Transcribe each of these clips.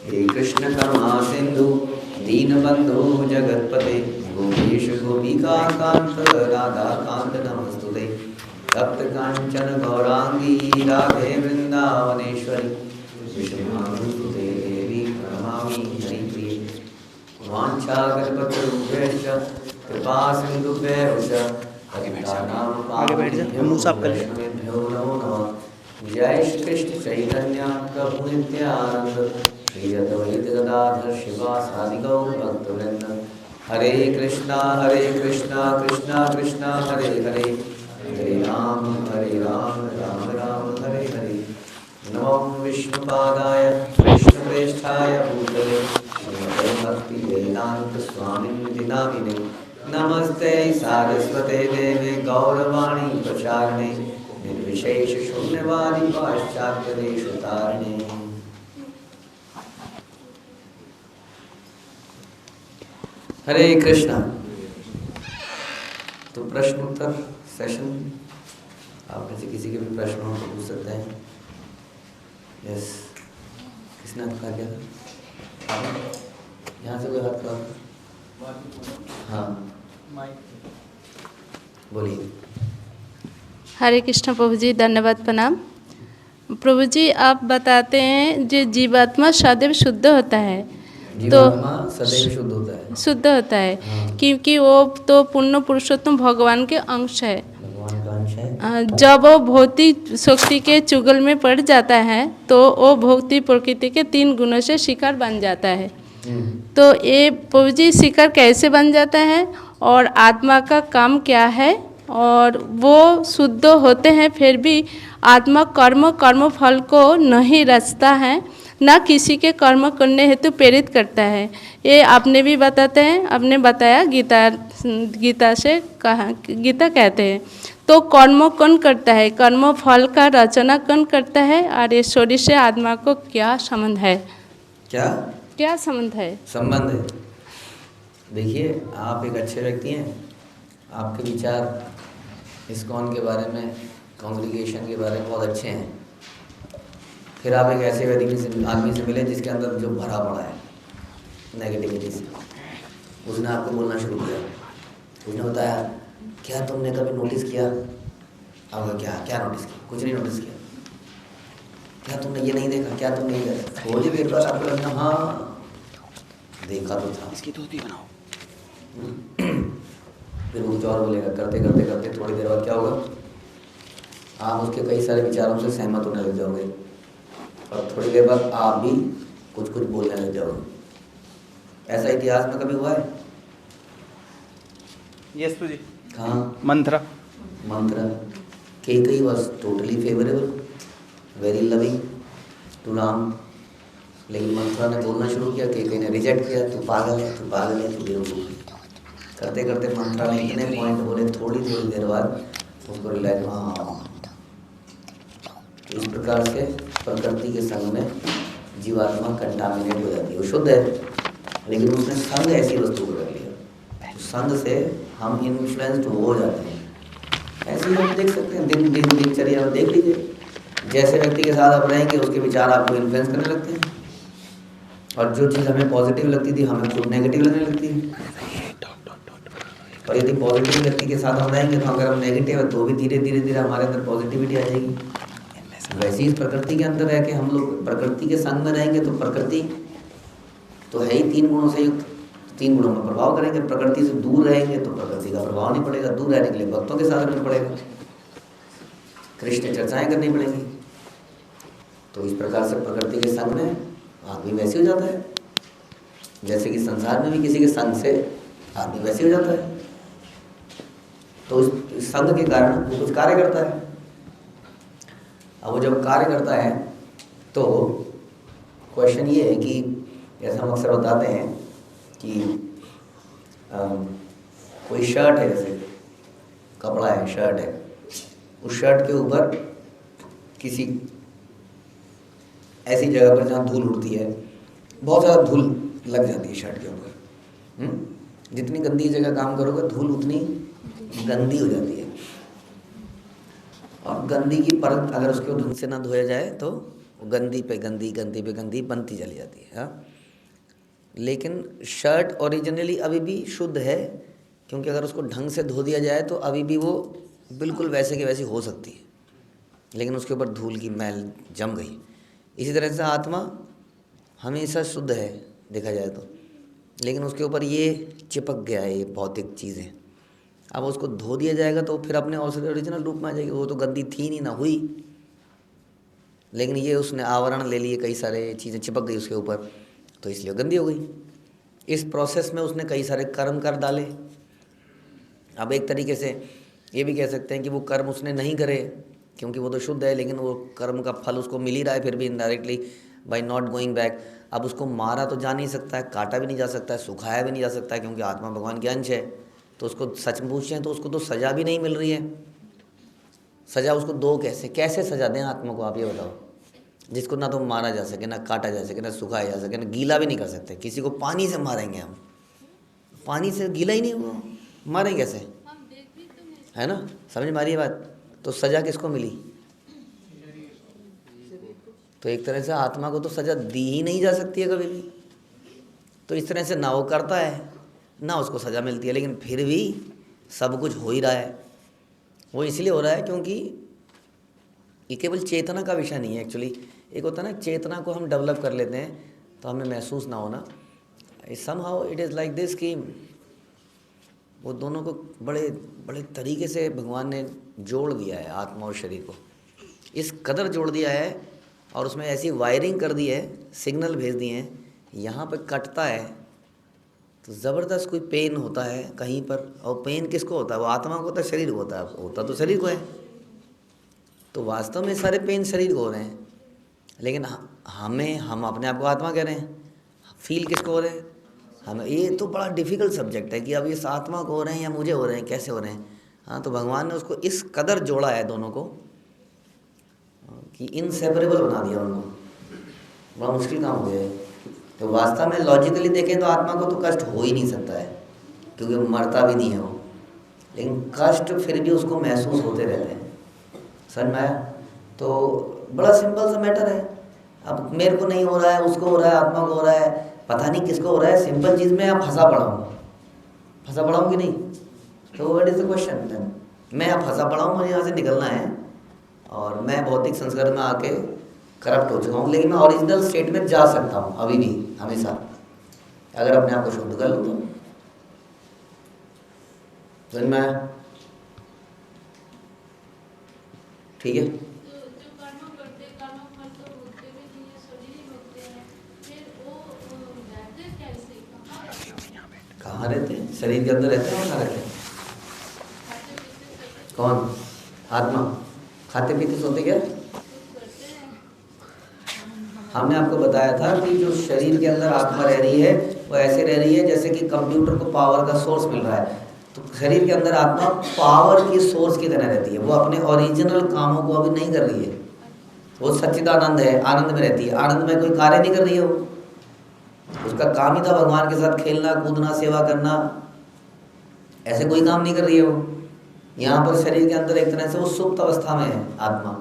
हे कृष्ण करुणा सिंधु दीनबंधु जगतपते गोपेश गोपिका कांत राधा कांत नमस्तुते तप्त कांचन गौरांगी राधे वृंदावनेश्वरी विष्णुते देवी प्रणमामि हरिप्रिये वाञ्छाकल्पतरुभ्यश्च कृपा सिन्धुभ्यश्च वैष्णवेभ्यो नमो नमः। जय श्री कृष्ण चैतन्य प्रभु नित्यानंद श्री अद्वैत गदाधर शिवासादि गौर भक्तवृंद। हरे कृष्णा कृष्णा कृष्णा हरे हरे हरे राम राम राम हरे हरे। नमो विष्णुपादाय कृष्णप्रेष्ठाय भूतले श्रीमते भक्ति वेदांत स्वामिनिधि नामिने नमस्ते सारस्वते देवे गौरवाणी प्रचारिणे निर्विशेष शून्यवादी पाश्चात्य देशतारिणे। हरे कृष्णा। तो प्रश्न उत्तर सेशन, आप में से किसी के भी प्रश्न हो तो पूछ सकते हैं। यस, किसने हाथ खड़ा किया था? यहाँ से कोई हाथ खड़ा? हाँ बोलिए। हरे कृष्ण प्रभु जी, धन्यवाद, प्रणाम। प्रभु जी, आप बताते हैं जो जीवात्मा सदैव शुद्ध होता है, जीवात्मा सदैव शुद्ध होता है, शुद्ध होता है। हाँ। क्योंकि वो तो पूर्ण पुरुषोत्तम भगवान के अंश है। भगवान का अंश है। जब वो भौतिक शक्ति के चुगल में पड़ जाता है तो वो भौतिक प्रकृति के 3 गुणों से शिकार बन जाता है। तो ये प्रभु जी शिकार कैसे बन जाता है और आत्मा का काम क्या है, और वो शुद्ध होते हैं फिर भी आत्मा कर्म फल को नहीं रचता है, ना किसी के कर्म करने हेतु प्रेरित करता है। ये आपने भी बताते हैं, आपने बताया गीता से कहा, गीता कहते हैं। तो कर्म कौन करता है, कर्म फल का रचना कौन करता है, और ये शरीर से आत्मा को क्या संबंध है? क्या संबंध है? संबंध है, देखिए आप एक अच्छे व्यक्ति हैं, आपके विचार इस्कॉन के बारे में, कांग्रीगेशन के बारे में बहुत अच्छे हैं। फिर आप एक ऐसे आदमी से मिले जिसके अंदर जो भरा पड़ा है नेगेटिविटी से, उसने आपको बोलना शुरू किया। उसने बताया, क्या तुमने कभी नोटिस किया? आपका क्या नोटिस किया? कुछ नहीं नोटिस किया। क्या तुमने ये नहीं देखा? क्या तुमने ये देखा? थोड़ी देर बाद आपको लगना, हाँ देखा तो था। इसकी धोती बनाओ। फिर वो कुछ और बोलेगा। करते करते करते थोड़ी देर बाद क्या होगा, आप उसके कई सारे विचारों से सहमत होने लग जाओगे, और थोड़ी देर बाद आप भी कुछ बोलने लग जाओगे। ऐसा इतिहास में कभी हुआ है? यस जी। हाँ, मंत्र Kaikeyi was totally favourable, very loving to Ram, लेकिन मंत्रा ने बोलना शुरू किया, केकई ने रिजेक्ट किया, तू पागल है, तू बेवकूफ। करते करते मंत्रा ने इतने पॉइंट बोले, थोड़ी देर बाद उसको रिलैक्स। हाँ, इस प्रकार से प्रकृति के संग में जीवात्मा कंटामिनेट हो जाती है। वो शुद्ध है, लेकिन उसने संग ऐसी वस्तु को कर लिया, संग से हम इन्फ्लुएंस्ड हो जाते हैं। ऐसे ही हम देख सकते हैं, दिनचर्या में देख लीजिए, जैसे व्यक्ति के साथ आप रहेंगे उसके विचार आपको इन्फ्लुएंस करने लगते हैं, और जो चीज़ हमें पॉजिटिव लगती थी हमें खुद नेगेटिव लगने लगती है। और यदि पॉजिटिव व्यक्ति के साथ हम रहेंगे तो अगर हम नेगेटिव है तो भी धीरे धीरे हमारे अंदर पॉजिटिविटी आ जाएगी। वैसे ही इस प्रकृति के अंदर रह के हम लोग प्रकृति के संग में रहेंगे तो प्रकृति तो है ही 3 गुणों से युक्त, 3 गुणों में प्रभाव करेंगे। प्रकृति से दूर रहेंगे तो प्रकृति का प्रभाव नहीं पड़ेगा। दूर रहने के लिए भक्तों के साथ रहना पड़ेगा, कृष्ण चर्चाएं करनी पड़ेंगी। तो इस प्रकार से प्रकृति के संग में आदमी वैसे हो जाता है, जैसे कि संसार में भी किसी के संग से आदमी वैसे हो जाता है। तो इस संग के कारण वो कुछ कार्य करता है। अब वो जब कार्य करता है तो क्वेश्चन ये है कि जैसा हम अक्सर बताते हैं कि कोई शर्ट है, जैसे कपड़ा है, शर्ट है, उस शर्ट के ऊपर किसी ऐसी जगह पर जहाँ धूल उड़ती है, बहुत ज़्यादा धूल लग जाती है शर्ट के ऊपर। जितनी गंदी जगह काम करोगे धूल उतनी गंदी हो जाती है, और गंदी की परत अगर उसको ढंग से ना धोया जाए तो गंदी पे गंदी, गंदी पे गंदी बनती चली जाती है। हाँ, लेकिन शर्ट ओरिजिनली अभी भी शुद्ध है, क्योंकि अगर उसको ढंग से धो दिया जाए तो अभी भी वो बिल्कुल वैसे की वैसी हो सकती है, लेकिन उसके ऊपर धूल की मैल जम गई। इसी तरह से आत्मा हमेशा शुद्ध है देखा जाए तो, लेकिन उसके ऊपर ये चिपक गया है ये भौतिक चीज़ें। अब उसको धो दिया जाएगा तो फिर अपने ओरिजिनल रूप में आ जाएगी। वो तो गंदी थी नहीं, ना हुई, लेकिन ये उसने आवरण ले लिए, कई सारे चीज़ें चिपक गई उसके ऊपर, तो इसलिए गंदी हो गई। इस प्रोसेस में उसने कई सारे कर्म कर डाले। अब एक तरीके से ये भी कह सकते हैं कि वो कर्म उसने नहीं करे, क्योंकि वो तो शुद्ध है, लेकिन वो कर्म का फल उसको मिल ही रहा है फिर भी indirectly bye not going back. अब उसको मारा तो जा नहीं सकता है, काटा भी नहीं जा सकता है, सुखाया भी नहीं जा सकता है, क्योंकि आत्मा भगवान के अंश है। तो उसको सच पूछें तो उसको तो सज़ा भी नहीं मिल रही है। सज़ा उसको दो कैसे, कैसे सज़ा दें आत्मा को, आप ये बताओ, जिसको ना तो मारा जा सके, ना काटा जा सके, ना सुखाया जा सके, ना गीला भी नहीं कर सकते। किसी को पानी से मारेंगे हम, पानी से गीला ही नहीं हुआ, मारें कैसे, है ना? समझ में आ रही है बात? तो सज़ा किसको मिली? तो एक तरह से आत्मा को तो सज़ा दी ही नहीं जा सकती है कभी भी। तो इस तरह से ना वो करता है ना उसको सज़ा मिलती है, लेकिन फिर भी सब कुछ हो ही रहा है। वो इसलिए हो रहा है क्योंकि ये केवल चेतना का विषय नहीं है एक्चुअली। एक होता है ना, चेतना को हम डेवलप कर लेते हैं तो हमें महसूस ना होना। Somehow it is like this कि वो दोनों को बड़े बड़े तरीके से भगवान ने जोड़ दिया है, आत्मा और शरीर को इस कदर जोड़ दिया है, और उसमें ऐसी वायरिंग कर दी है, सिग्नल भेज दिए हैं, यहाँ पे कटता है तो ज़बरदस्त कोई पेन होता है कहीं पर। और पेन किसको होता है? वो आत्मा को होता है, शरीर को होता है? होता तो शरीर को है। तो वास्तव में सारे पेन शरीर को हो रहे हैं, लेकिन हम अपने आप को आत्मा कह रहे हैं। फील किसको हो रहे हैं? हमें। ये तो बड़ा डिफ़िकल्ट सब्जेक्ट है कि अब इस आत्मा को हो रहे हैं या मुझे हो रहे हैं, कैसे हो रहे हैं। हाँ, तो भगवान ने उसको इस कदर जोड़ा है दोनों को कि इनसेपरेबल बना दिया उनको। बड़ा मुश्किल काम हो गया है। तो वास्तव में लॉजिकली देखें तो आत्मा को तो कष्ट हो ही नहीं सकता है, क्योंकि मरता भी नहीं है वो, लेकिन कष्ट फिर भी उसको महसूस होते रहते हैं। समझ में आया? तो बड़ा सिंपल सा मैटर है। अब मेरे को नहीं हो रहा है, उसको हो रहा है, आत्मा को हो रहा है, पता नहीं किसको हो रहा है। सिंपल चीज़ में आप फंसा पड़ा हूँ कि नहीं? तो व्हाट इज़ द क्वेश्चन? मैं अब फंसा पड़ा हूँ, मुझे यहाँ से निकलना है, और मैं भौतिक संस्कार में आके करप्ट हो चुका हूँ, लेकिन मैं ओरिजिनल स्टेट में जा सकता हूँ अभी भी, हमेशा, अगर अपने आप को शुद्ध कर लूँ तो। समझ में आया? ठीक है। कहाँ रहते हैं? शरीर के अंदर रहते हैं, कहाँ रहते हैं? कौन? आत्मा। खाते पीते सोते क्या? हमने आपको बताया था कि जो शरीर के अंदर आत्मा रह रही है वो ऐसे रह रही है जैसे कि कंप्यूटर को पावर का सोर्स मिल रहा है। तो शरीर के अंदर आत्मा पावर की सोर्स की तरह रहती है। वो अपने ओरिजिनल कामों को अभी नहीं कर रही है। वो सच्चिदानंद है, आनंद में रहती है। आनंद में कोई कार्य नहीं कर रही है वो। उसका काम ही था भगवान के साथ खेलना, कूदना, सेवा करना। ऐसे कोई काम नहीं कर रही है वो। यहाँ पर शरीर के अंदर एक तरह से वो सुप्त अवस्था में है आत्मा,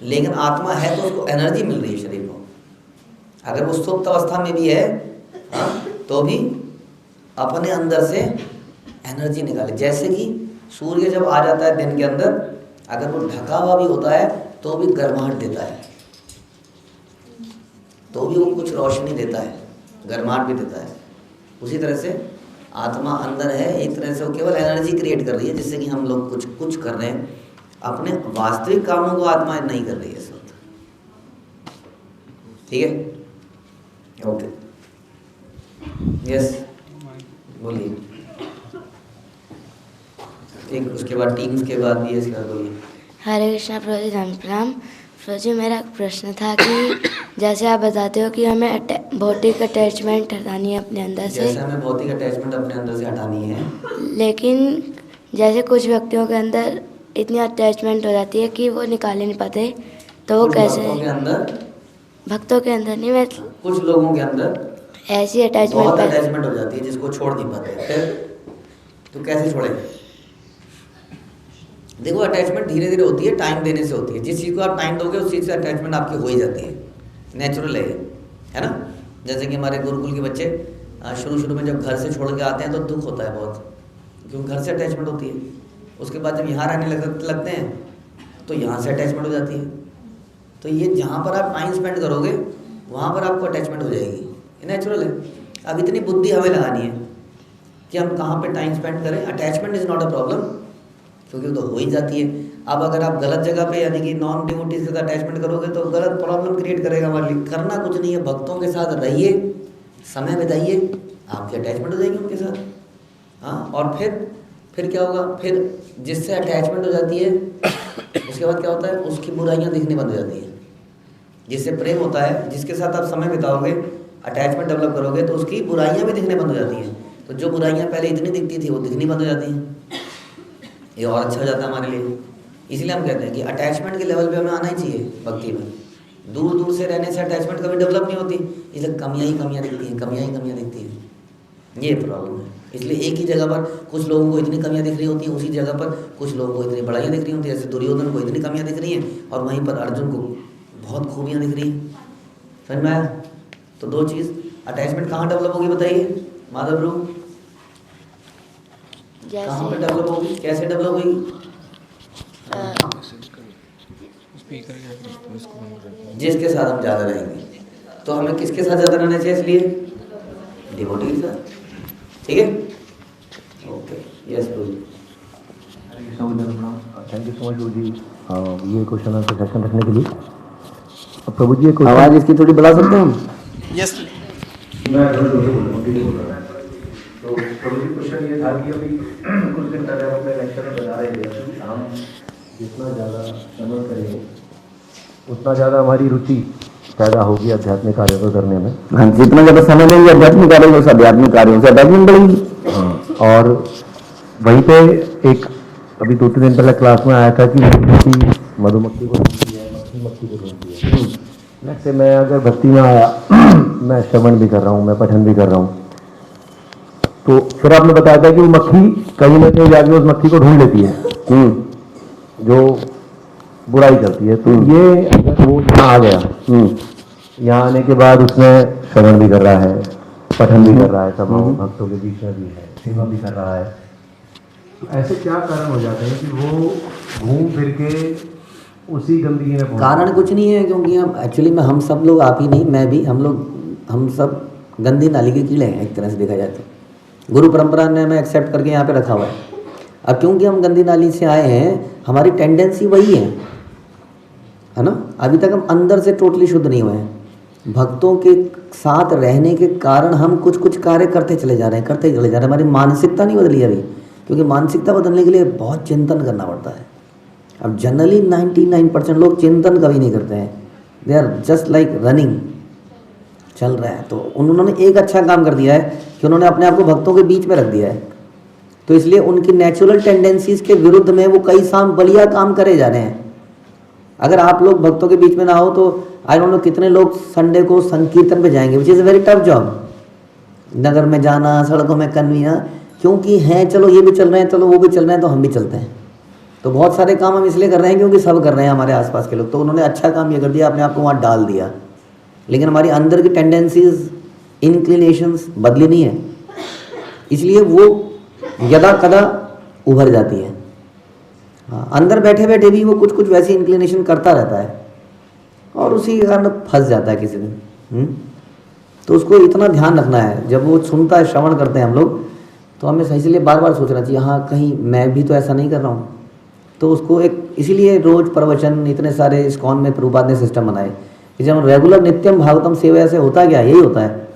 लेकिन आत्मा है तो उसको एनर्जी मिल रही है शरीर को। अगर वो सुप्त अवस्था में भी है, हाँ, तो भी अपने अंदर से एनर्जी निकाले। जैसे कि सूर्य जब आ जाता है दिन के अंदर, अगर वो ढका हुआ भी होता है तो भी गर्माहट देता है, तो भी वो कुछ रोशनी देता है, गर्माहट भी देता है। उसी तरह से आत्मा अंदर है, एक तरह से वो केवल एनर्जी क्रिएट कर रही है, जिससे कि हम लोग कुछ कर रहे हैं। अपने वास्तविक कामों को आत्मा नहीं कर रही है इस वक्त। ठीक है, ओके, यस, बोलिए। एक उसके बाद टीम्स के बाद भी इसके बाद बोलिए। हरे कृष्णा प्रभु जी, राम। प्रभु जी, मेरा एक प्रश्न था कि जैसे आप बताते हो कि हमें भौतिक अटैचमेंट हटानी है अपने अंदर से, जैसे हमें भौतिक अटैचमेंट अपने अंदर से हटानी है, लेकिन जैसे कुछ व्यक्तियों के अंदर इतनी अटैचमेंट हो जाती है कि वो निकाल नहीं पाते, तो वो कैसे? भक्तों के अंदर नहीं, मैं कुछ लोगों के अंदर ऐसी बहुत अटैचमेंट हो जाती है जिसको छोड़ नहीं पाते। फिर तो कैसे छोड़े? देखो अटैचमेंट धीरे धीरे होती है, टाइम देने से होती है। जिस चीज़ को आप टाइम दोगे उस चीज़ से अटैचमेंट आपकी हो ही जाती है, नेचुरल है ना। जैसे कि हमारे गुरुकुल के बच्चे शुरू में जब घर से छोड़ के आते हैं तो दुख होता है बहुत, क्योंकि घर से अटैचमेंट होती है। उसके बाद जब यहाँ रहने लगते हैं तो यहाँ से अटैचमेंट हो जाती है। तो ये जहाँ पर आप टाइम स्पेंड करोगे वहाँ पर आपको अटैचमेंट हो जाएगी, ये नेचुरल है। अब इतनी बुद्धि हमें लगानी है कि हम कहाँ पे टाइम स्पेंड करें। Attachment is not a problem, क्योंकि वो तो हो ही जाती है। अब अगर आप गलत जगह पे यानी कि नॉन डिवोटीज के साथ अटैचमेंट करोगे तो गलत प्रॉब्लम क्रिएट करेगा हमारे लिए। करना कुछ नहीं है, भक्तों के साथ रहिए, समय बिताइए, आपकी अटैचमेंट हो जाएगी उनके साथ। हाँ, और फिर क्या होगा, फिर जिससे अटैचमेंट हो जाती है उसके बाद क्या होता है, उसकी बुराइयाँ दिखनी बंद हो जाती है। जिससे प्रेम होता है, जिसके साथ आप समय बिताओगे, अटैचमेंट डेवलप करोगे तो उसकी बुराइयाँ भी दिखने बंद हो जाती हैं। तो जो बुराइयाँ पहले इतनी दिखती थी वो दिखनी बंद हो जाती हैं। ये और अच्छा हो जाता है हमारे लिए। इसलिए हम कहते हैं कि अटैचमेंट के लेवल पे हमें आना ही चाहिए भक्ति में। दूर दूर से रहने से अटैचमेंट कभी डेवलप नहीं होती, इसलिए कमियाँ ही कमियाँ दिखती हैं, कमियाँ ही कमियाँ दिखती हैं। ये प्रॉब्लम है। इसलिए एक ही जगह पर कुछ लोगों को इतनी कमियाँ दिख रही होती हैं, उसी जगह पर कुछ लोगों को इतनी बड़ाइयाँ दिख रही होती हैं। जैसे दुर्योधन को इतनी कमियाँ दिख रही हैं और वहीं पर अर्जुन को बहुत खूबियाँ दिख रही हैं। समझ में आया? तो दो चीज़, अटैचमेंट कहाँ डेवलप होगी बताइए माधव प्रभु, कहाँ पे डेवलप होगी, कैसे डेवलप होगी? जिसके साथ हम ज़्यादा रहेंगे। तो हमें किसके साथ ज़्यादा रहना चाहिए? इसलिए डिवोटी के साथ, ठीक है? Okay, yes Prabhu. Thank you so much गुरु जी ये क्वेश्चन आंसर सेशन रखने के लिए। प्रभु जी एक आवाज़ इसकी थोड़ी बढ़ा सकते हैं हम? यस। मैं तो प्रभु जी क्वेश्चन ये था कि अभी कुछ दिन पहले हम अपने लेक्चर में बता रहे थे कि हम जितना ज़्यादा श्रवण करेंगे उतना ज़्यादा हमारी रुचि पैदा होगी आध्यात्मिक कार्यों को करने में। हाँ, जितना ज़्यादा समय लेंगे आध्यात्मिक कार्यों से, आध्यात्मिक कार्यों से अटैचमेंट बढ़ेगी। हाँ, और वहीं पे एक अभी 2-3 दिन पहले क्लास में आया था कि मधुमक्खी को ढूंढती है, मक्खी को ढूंढती है। जैसे मैं अगर भक्ति में आया, मैं श्रवण भी कर रहा हूँ, मैं पठन भी कर रहा हूँ, तो फिर आपने बताया था कि वो मक्खी कहीं ना कहीं जाके उस मक्खी को ढूंढ लेती है जो बुराई करती है। तो ये अगर वो यहाँ आ गया, यहाँ आने के बाद उसने श्रवण भी कर रहा है, पठन भी कर रहा है, सब भक्तों के बीच में भी है, सेवा भी कर रहा है, तो ऐसे क्या कारण हो जाते हैं कि वो घूम फिर के उसी गंदगी में? कारण कुछ नहीं है, क्योंकि हम एक्चुअली में हम सब लोग, आप ही नहीं मैं भी, हम सब गंदी नाली के कीड़े हैं एक तरह से देखा जाए तो। गुरु परंपरा ने हमें एक्सेप्ट करके यहाँ पे रखा हुआ है। अब क्योंकि हम गंदी नाली से आए हैं, हमारी टेंडेंसी वही है ना। अभी तक हम अंदर से टोटली शुद्ध नहीं हुए हैं। भक्तों के साथ रहने के कारण हम कुछ कार्य करते चले जा रहे हैं। हमारी मानसिकता नहीं बदली अभी, क्योंकि मानसिकता बदलने के लिए बहुत चिंतन करना पड़ता है। अब जनरली 99% लोग चिंतन कभी नहीं करते हैं, they are just like running, चल रहा है। तो उन्होंने एक अच्छा काम कर दिया है कि उन्होंने अपने आप को भक्तों के बीच में रख दिया है। तो इसलिए उनकी नेचुरल टेंडेंसीज के विरुद्ध में वो कई बलिया काम करे जा रहे हैं। अगर आप लोग भक्तों के बीच में ना हो तो आई डोंट नो कितने लोग संडे को संकीर्तन पे जाएंगे, which is a very tough job. नगर में जाना, सड़कों में कन्वीना, क्योंकि हैं चलो ये भी चल रहे हैं, चलो वो भी चल रहे हैं, तो हम भी चलते हैं। तो बहुत सारे काम हम इसलिए कर रहे हैं क्योंकि सब कर रहे हैं हमारे आसपास के लोग। तो उन्होंने अच्छा काम ये कर दिया, अपने आप को वहाँ डाल दिया। लेकिन हमारी अंदर की टेंडेंसीज, इंक्लिनेशंस बदली नहीं है, इसलिए वो यदा कदा उभर जाती है। हाँ, अंदर बैठे बैठे भी वो कुछ वैसी इंक्लिनेशन करता रहता है और उसी के कारण फंस जाता है किसी दिन। तो उसको इतना ध्यान रखना है, जब वो सुनता है, श्रवण करते हैं हम लोग, तो हमें इसलिए बार बार सोचना चाहिए, हाँ कहीं मैं भी तो ऐसा नहीं कर रहा हूँ। तो उसको एक, इसीलिए रोज प्रवचन, इतने सारे इस्कॉन में प्रभुपाद ने सिस्टम बनाए कि जब रेगुलर नित्यम भागवतम सेवा से होता क्या, यही होता है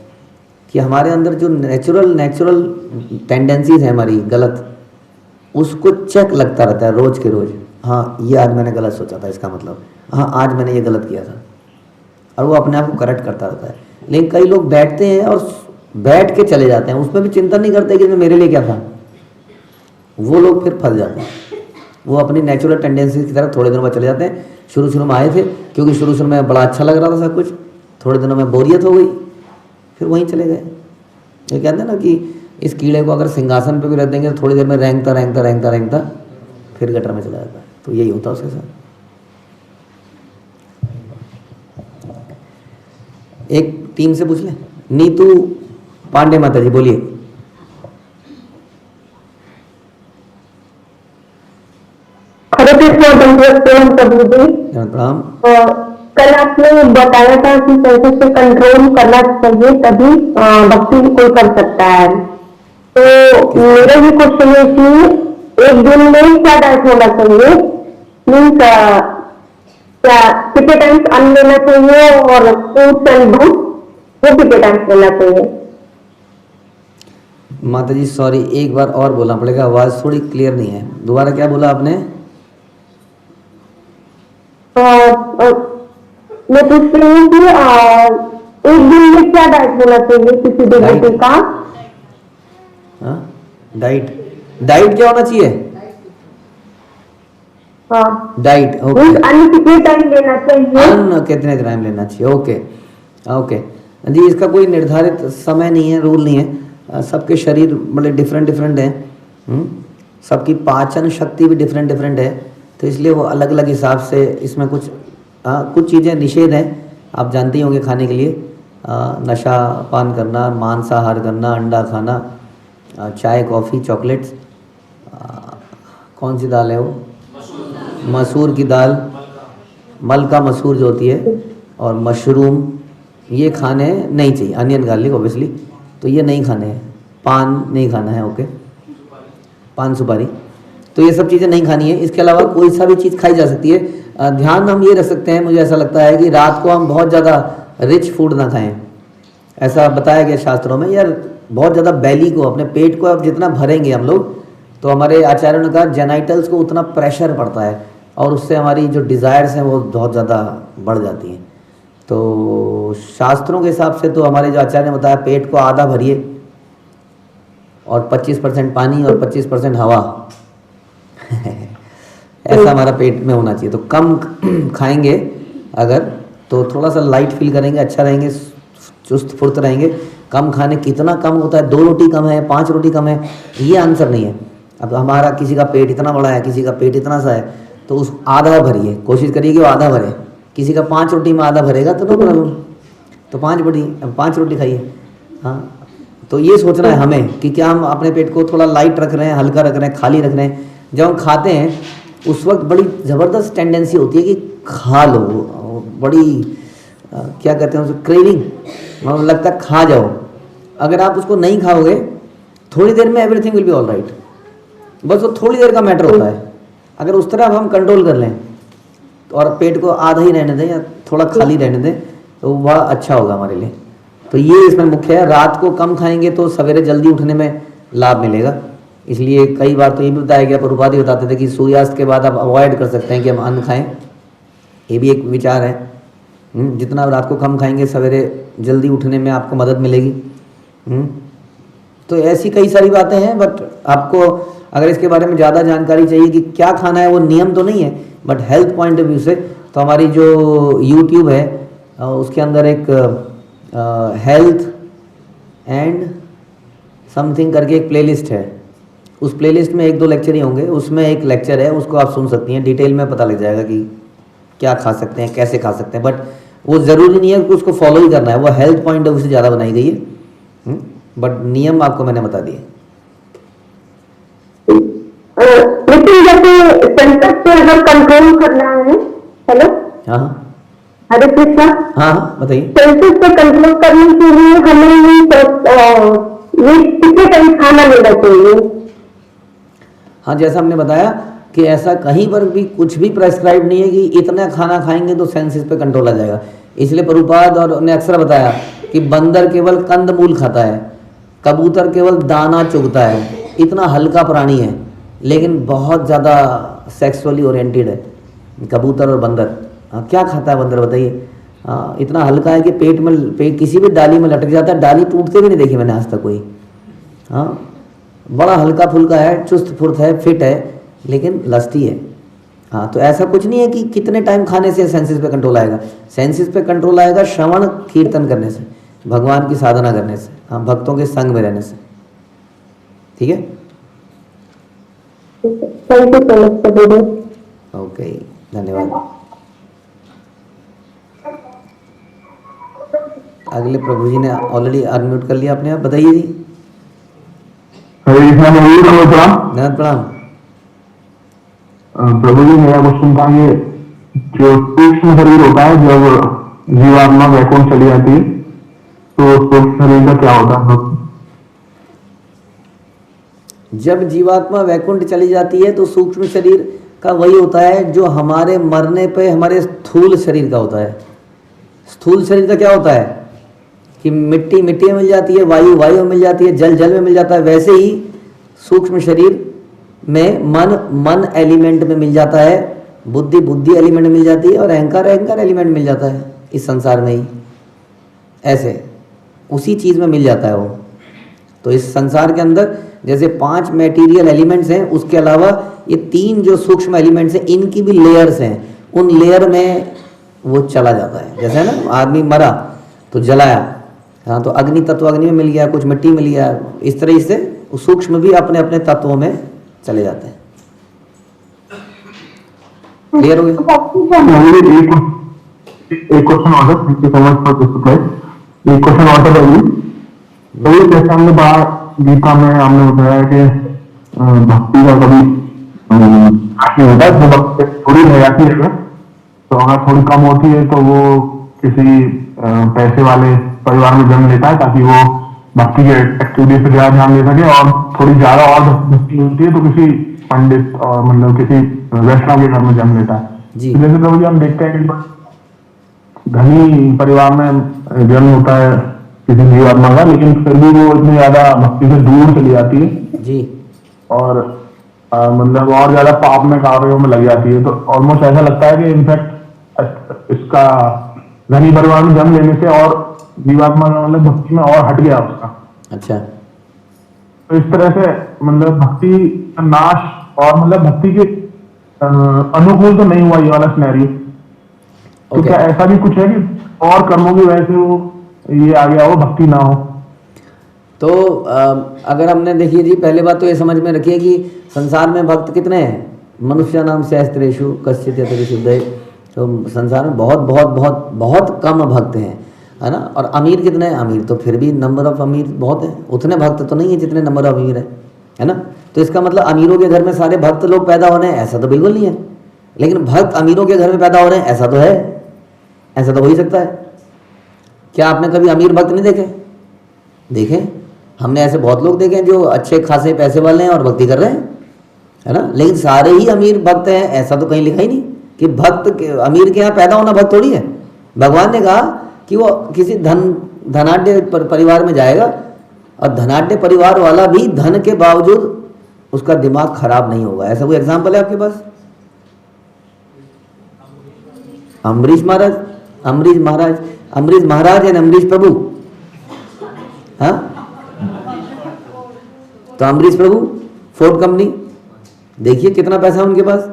कि हमारे अंदर जो नेचुरल टेंडेंसीज है हमारी गलत, उसको चेक लगता रहता है रोज के रोज। हाँ ये आज मैंने गलत सोचा था, इसका मतलब हाँ आज मैंने ये गलत किया था, और वो अपने आप को करेक्ट करता रहता है। लेकिन कई लोग बैठते हैं और बैठ के चले जाते हैं, उसमें भी चिंतन नहीं करते कि मेरे लिए क्या था। वो लोग फिर फंस जाते हैं, वो अपनी नेचुरल टेंडेंसी की तरफ थोड़े दिनों बाद चले जाते हैं। शुरू में आए थे क्योंकि शुरू में बड़ा अच्छा लग रहा था सब कुछ, थोड़े दिनों में बोरियत हो गई, फिर वहीं चले गए। ये कहते हैं ना कि इस कीड़े को अगर सिंहासन पे भी रख देंगे तो थोड़ी देर में रेंगता फिर गटर में चला जाता है। तो यही होता है उसके साथ। एक टीम से पूछ लें। नीतू पांडे माता जी, बोलिए। हरे कृष्ण प्रभु जी। प्रणाम। कल आपने बताया था कि कैसे से कंट्रोल करना चाहिए तभी भक्ति कोई कर सकता है। तो मेरा भी क्वेश्चन है कि एक दिन में क्या डाइट होना चाहिए, मीन्स क्या कितने टाइम्स अन्न लेना चाहिए और फ्रूट्स एंड दूध वो कितने टाइम्स लेना चाहिए? माता जी सॉरी, एक बार और बोलना पड़ेगा, आवाज़ थोड़ी क्लियर नहीं है। दोबारा क्या बोला आपने? मैं पूछ रही हूँ कि एक दिन में क्या डाइट होना चाहिए किसी भी व्यक्ति का? डाइट, डाइट क्या होना चाहिए? Diet, okay. अन्न कितने टाइम लेना चाहिए? अन्न कितने टाइम लेना चाहिए, ओके ओके जी। इसका कोई निर्धारित समय नहीं है, रूल नहीं है। सबके शरीर मतलब डिफरेंट डिफरेंट हैं। सबकी पाचन शक्ति भी डिफरेंट डिफरेंट है, तो इसलिए वो अलग अलग हिसाब से इसमें कुछ चीज़ें निषेध हैं, आप जानते ही होंगे खाने के लिए। नशा पान करना, मांसाहार करना, अंडा खाना, चाय कॉफ़ी चॉकलेट्स। कौन सी दाल है वो? मसूर की दाल, मलका मसूर जो होती है, और मशरूम, ये खाने नहीं चाहिए। अनियन गार्लिक ऑब्वियसली, तो ये नहीं खाने हैं। पान नहीं खाना है, ओके, पान सुपारी, तो ये सब चीज़ें नहीं खानी है। इसके अलावा कोई सा भी चीज़ खाई जा सकती है। ध्यान हम ये रख सकते हैं, मुझे ऐसा लगता है कि रात को हम बहुत ज़्यादा रिच फूड ना खाएं। ऐसा बताया गया शास्त्रों में, यार बहुत ज़्यादा बैली को, अपने पेट को अब जितना भरेंगे हम लोग, तो हमारे आचार्यों ने कहा जेनाइटल्स को उतना प्रेशर पड़ता है और उससे हमारी जो डिज़ायर्स हैं वो बहुत ज़्यादा बढ़ जाती हैं। तो शास्त्रों के हिसाब से तो हमारे जो आचार्य ने बताया, पेट को आधा भरिए और 25% पानी और 25% हवा ऐसा हमारा पेट में होना चाहिए। तो कम खाएंगे अगर, तो थोड़ा सा लाइट फील करेंगे, अच्छा रहेंगे, चुस्त फुर्त रहेंगे। कम खाने, कितना कम होता है? 2 रोटी कम है, 5 रोटी कम है, ये आंसर नहीं है। अब हमारा किसी का पेट इतना बड़ा है, किसी का पेट इतना सा है, तो उस आधा भरिए, कोशिश करिए कि वो आधा भरे। किसी का 5 रोटी में आधा भरेगा तो नो प्रॉब्लम, तो 5 रोटी खाइए। हाँ, तो ये सोचना है हमें कि क्या हम अपने पेट को थोड़ा लाइट रख रहे हैं, हल्का रख रहे हैं, खाली रख रहे हैं। जब हम खाते हैं उस वक्त बड़ी ज़बरदस्त टेंडेंसी होती है कि खा लो, बड़ी क्या कहते हैं उसे, क्रेविंग, मतलब लगता है खा जाओ। अगर आप उसको नहीं खाओगे, थोड़ी देर में everything will be all right. बस वो थोड़ी देर का मैटर होता है। अगर उस तरह हम कंट्रोल कर लें और पेट को आधा ही रहने दें या थोड़ा खाली रहने दें, तो वह अच्छा होगा हमारे लिए। तो ये इसमें मुख्य है। रात को कम खाएंगे तो सवेरे जल्दी उठने में लाभ मिलेगा। इसलिए कई बार तो ये भी बताया गया, प्रभुपाद ही बताते थे कि सूर्यास्त के बाद आप अवॉइड कर सकते हैं कि हम अन्न खाएं। ये भी एक विचार है। जितना रात को कम खाएंगे, सवेरे जल्दी उठने में आपको मदद मिलेगी। तो ऐसी कई सारी बातें हैं। बट आपको अगर इसके बारे में ज़्यादा जानकारी चाहिए कि क्या खाना है, वो नियम तो नहीं है, but health point of view से, तो हमारी जो यूट्यूब है उसके अंदर एक हेल्थ एंड समथिंग करके एक प्लेलिस्ट है। उस प्लेलिस्ट में 1-2 लेक्चर ही होंगे, उसमें एक लेक्चर है, उसको आप सुन सकती हैं। डिटेल में पता लग जाएगा कि क्या खा सकते हैं, कैसे खा सकते हैं। बट वो ज़रूरी नहीं है कि उसको फॉलो ही करना है, वो हेल्थ पॉइंट ऑफ व्यू से ज़्यादा बनाई गई है। बट नियम आपको मैंने बता दिए। लेकिन जैसे सेंसस पे अगर कंट्रोल करना है, हेलो, हाँ हरे कृष्णा, हाँ बताइए। सेंसस पे कंट्रोल करने के लिए हमें ये कितने टाइम खाना लेना चाहिए? हाँ, जैसा हमने बताया कि ऐसा कहीं पर भी कुछ भी प्रेस्क्राइब नहीं है कि इतना खाना खाएंगे तो सेंसेस पे कंट्रोल आ जाएगा। इसलिए प्रभुपाद और ने अक्सर बताया कि बंदर केवल कंदमूल खाता है, कबूतर केवल दाना चुगता है। इतना हल्का प्राणी है लेकिन बहुत ज़्यादा सेक्सुअली ओरिएंटेड है कबूतर और बंदर। क्या खाता है बंदर बताइए? इतना हल्का है कि पेट में किसी भी डाली में लटक जाता है। डाली टूटते भी नहीं देखी मैंने आज तक कोई। हाँ, बड़ा हल्का फुल्का है, चुस्त फुर्त है, फिट है, लेकिन लस्टी है। हाँ, तो ऐसा कुछ नहीं है कि कितने टाइम खाने से सेंसेस पे कंट्रोल आएगा। सेंसेस पे कंट्रोल आएगा श्रवण कीर्तन करने से, भगवान की साधना करने से, हाँ, भक्तों के संग में रहने से। ठीक है। Thank you so much Prabhu. Okay, धन्यवाद। अगले प्रभु जी ने ऑलरेडी अनम्यूट कर लिया अपने आप, बताइए जी। हरे कृष्णा प्रभु। धन्यवाद, प्रणाम। प्रभु जी, मेरा क्वेश्चन था ये, जो सूक्ष्म शरीर होता है जब जीवात्मा वैकुंठ चली जाती है तो सूक्ष्म शरीर का क्या होता है? जब जीवात्मा वैकुंठ चली जाती है तो सूक्ष्म शरीर का वही होता है जो हमारे मरने पे हमारे स्थूल शरीर का होता है। स्थूल शरीर का क्या होता है कि मिट्टी मिट्टी में मिल जाती है, वायु वायु में मिल जाती है, जल जल में मिल जाता है। वैसे ही सूक्ष्म शरीर में मन मन एलिमेंट में मिल जाता है, बुद्धि बुद्धि एलिमेंट में मिल जाती है और अहंकार अहंकार एलिमेंट मिल जाता है इस संसार में ही। ऐसे उसी चीज़ में मिल जाता है वो। तो इस संसार के अंदर जैसे 5 मटेरियल एलिमेंट्स हैं, उसके अलावा ये 3 जो सूक्ष्म एलिमेंट्स हैं, इनकी भी लेयर्स हैं। उन लेयर में वो चला जाता है। जैसे है ना, आदमी मरा तो जलाया, हाँ, तो अग्नि तत्व अग्नि में मिल गया, कुछ मिट्टी मिल गया। इस तरह से सूक्ष्म भी अपने अपने तत्वों में चले जाते हैं। क्लियर हो गया? एक क्वेश्चन और है, thank you so much for this guys. एक क्वेश्चन और है तो जैसे हमने बात गीता में हमने बताया कि भक्ति का कभी नहीं होता है, जो भक्ति थोड़ी रह जाती है, तो अगर थोड़ी कम होती है तो वो किसी पैसे वाले परिवार में जन्म लेता है ताकि वो भक्ति के एक्टिविटी पे ज्यादा ध्यान दे सके, और थोड़ी ज्यादा और भक्ति होती है तो किसी पंडित और मतलब किसी वैष्णव के घर में जन्म लेता है जी। जैसे प्रभु जी हम देखते हैं कि धनी परिवार में जन्म होता है किसी जीवात्मा का, लेकिन फिर भी वो इतनी ज्यादा भक्ति से दूर चली जाती है जी, और मतलब और ज्यादा पाप में कार्यों में लग जाती है। तो ऑलमोस्ट ऐसा लगता है कि इनफैक्ट इसका धनी परिवार में जन्म लेने से और जीवात्मा का मतलब भक्ति में और हट गया उसका। अच्छा, तो इस तरह से मतलब भक्ति का नाश और मतलब भक्ति के अनुकूल तो नहीं हुआ ये वाला सिनेरियो। तो ओके। क्या ऐसा भी कुछ है कि और कर्मों की वजह से वो ये आ गया हो, भक्ति ना हो? तो अगर हमने देखिए जी, पहले बात तो ये समझ में रखिए कि संसार में भक्त कितने हैं? मनुष्य नाम सहस्त्रेषु कश्चित् यतति सिद्धये। तो संसार में बहुत बहुत बहुत बहुत कम भक्त हैं, है ना। और अमीर कितने हैं? अमीर तो फिर भी नंबर ऑफ अमीर बहुत है, उतने भक्त तो नहीं है जितने नंबर ऑफ अमीर है ना। तो इसका मतलब अमीरों के घर में सारे भक्त लोग पैदा हो रहे हैं, ऐसा तो बिल्कुल नहीं है। लेकिन भक्त अमीरों के घर में पैदा हो रहे हैं, ऐसा तो है, ऐसा तो हो ही सकता है। क्या आपने कभी अमीर भक्त नहीं देखे? देखे, हमने ऐसे बहुत लोग देखे हैं जो अच्छे खासे पैसे वाले हैं और भक्ति कर रहे हैं, है ना। लेकिन सारे ही अमीर भक्त हैं, ऐसा तो कहीं लिखा ही नहीं कि भक्त अमीर के यहाँ पैदा होना भक्त थोड़ी है। भगवान ने कहा कि वो किसी धनाढ्य परिवार में जाएगा, और धनाढ्य परिवार वाला भी धन के बावजूद उसका दिमाग खराब नहीं होगा। ऐसा कोई एग्जाम्पल है आपके पास? अम्बरीश महाराज, अम्बरीश महाराज, अम्बरीश महाराज एंड अम्बरीश प्रभु, हाँ। तो अम्बरीश प्रभु फोर्ड कंपनी, देखिए कितना पैसा है उनके पास।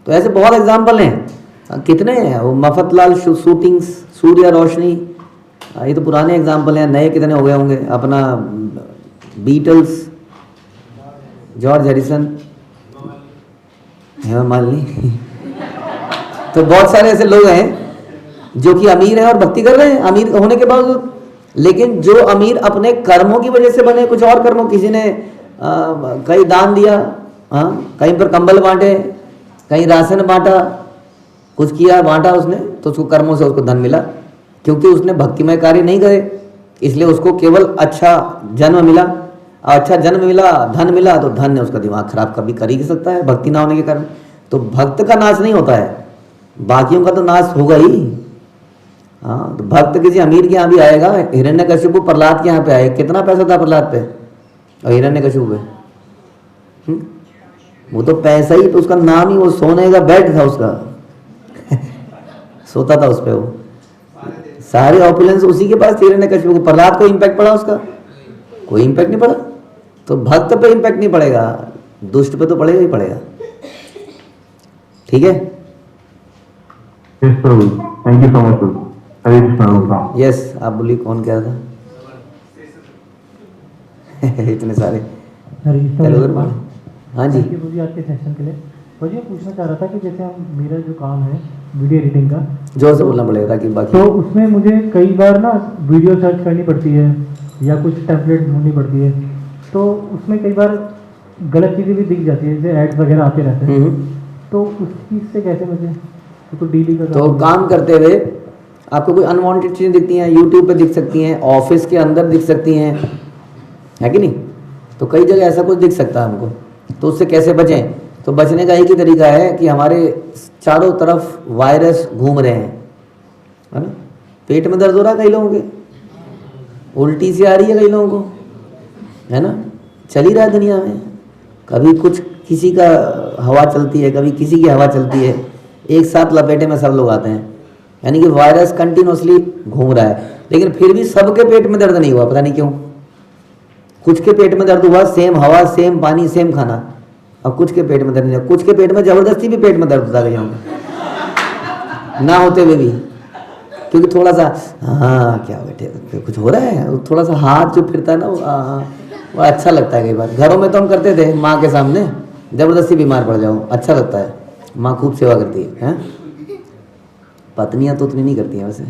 तो ऐसे बहुत एग्जाम्पल हैं, कितने हैं वो। मफतलाल शूटिंग्स, सूर्या रोशनी, ये तो पुराने एग्जाम्पल हैं। नए कितने हो गए होंगे? अपना Beatles, George Harrison, Hema Malini तो बहुत सारे ऐसे लोग हैं जो कि अमीर हैं और भक्ति कर रहे हैं अमीर होने के बावजूद। लेकिन जो अमीर अपने कर्मों की वजह से बने, कुछ और कर्मों, किसी ने कहीं दान दिया, हाँ, कहीं पर कंबल बांटे, कहीं राशन बांटा, कुछ किया, बांटा उसने, तो उसको कर्मों से उसको धन मिला। क्योंकि उसने भक्तिमय कार्य नहीं करे, इसलिए उसको केवल अच्छा जन्म मिला। अच्छा जन्म मिला, धन मिला, तो धन ने उसका दिमाग खराब कभी कर ही सकता है भक्ति ना होने के कारण। तो भक्त का नाश नहीं होता है, बाकियों का तो नाश होगा ही। हाँ, तो भक्त किसी अमीर के यहाँ भी आएगा। हिरण्यकशिपु प्रहलाद के यहाँ पे आए, कितना पैसा था प्रहलाद पे और हिरण्यकशिपु पे? वो तो पैसा ही, तो उसका नाम ही वो सोने का बेड था उसका सोता था उस पे वो। सारे ऑपुलेंस उसी के पास थी हिरण्यकशिपु को। प्रहलाद को इम्पैक्ट पड़ा उसका? कोई इम्पैक्ट नहीं पड़ा। तो भक्त पे इम्पैक्ट नहीं पड़ेगा, दुष्ट पे तो पड़ेगा ही पड़ेगा। ठीक है, thank you so much. Hare Krishna. Yes, आप बोलिए, कौन कह रहा था? इतने सारे। हेलो, हाँ जी। थैंक यू मुझे आपके सेशन के लिए। मुझे ये पूछना चाह रहा था कि जैसे हम मेरा जो काम है वीडियो एडिटिंग का, जोर से बोलना पड़ेगा ताकि बाकी। तो उसमें मुझे कई बार ना वीडियो सर्च करनी पड़ती है या कुछ टेम्पलेट ढूंढनी पड़ती है, तो उसमें कई बार गलत चीज़ें भी दिख जाती है, जैसे एड्स वगैरह आते रहते हैं, तो उस चीज़ से कैसे बचें? तो डेली का तो काम करते हुए आपको कोई अनवांटेड चीज़ें दिखती हैं, यूट्यूब पे दिख सकती हैं, ऑफिस के अंदर दिख सकती हैं, है कि नहीं? तो कई जगह ऐसा कुछ दिख सकता है हमको, तो उससे कैसे बचें? तो बचने का एक ही तरीका है कि हमारे चारों तरफ वायरस घूम रहे हैं, है ना? पेट में दर्द हो रहा है कई लोगों के, उल्टी सी आ रही है कई लोगों को, है ना? चल ही रहा है दुनिया में, कभी कुछ किसी का हवा चलती है, कभी किसी की हवा चलती है, एक साथ लपेटे में सब लोग आते हैं, यानी कि वायरस कंटिन्यूसली घूम रहा है। लेकिन फिर भी सबके पेट में दर्द नहीं हुआ, पता नहीं क्यों। कुछ के पेट में दर्द हुआ, सेम हवा, सेम पानी, सेम खाना, और कुछ के पेट में दर्द नहीं हुआ। कुछ के पेट में जबरदस्ती भी पेट में दर्द होता गया ना होते हुए भी, क्योंकि थोड़ा सा हाँ क्या बेटे कुछ हो रहा है, थोड़ा सा हाथ जो फिरता है ना वो अच्छा लगता है। कई बार घरों में तो हम करते थे, माँ के सामने जबरदस्ती बीमार पड़ जाओ, अच्छा लगता है, माँ खूब सेवा करती है? पत्नियां तो उतनी नहीं करती हैं वैसे।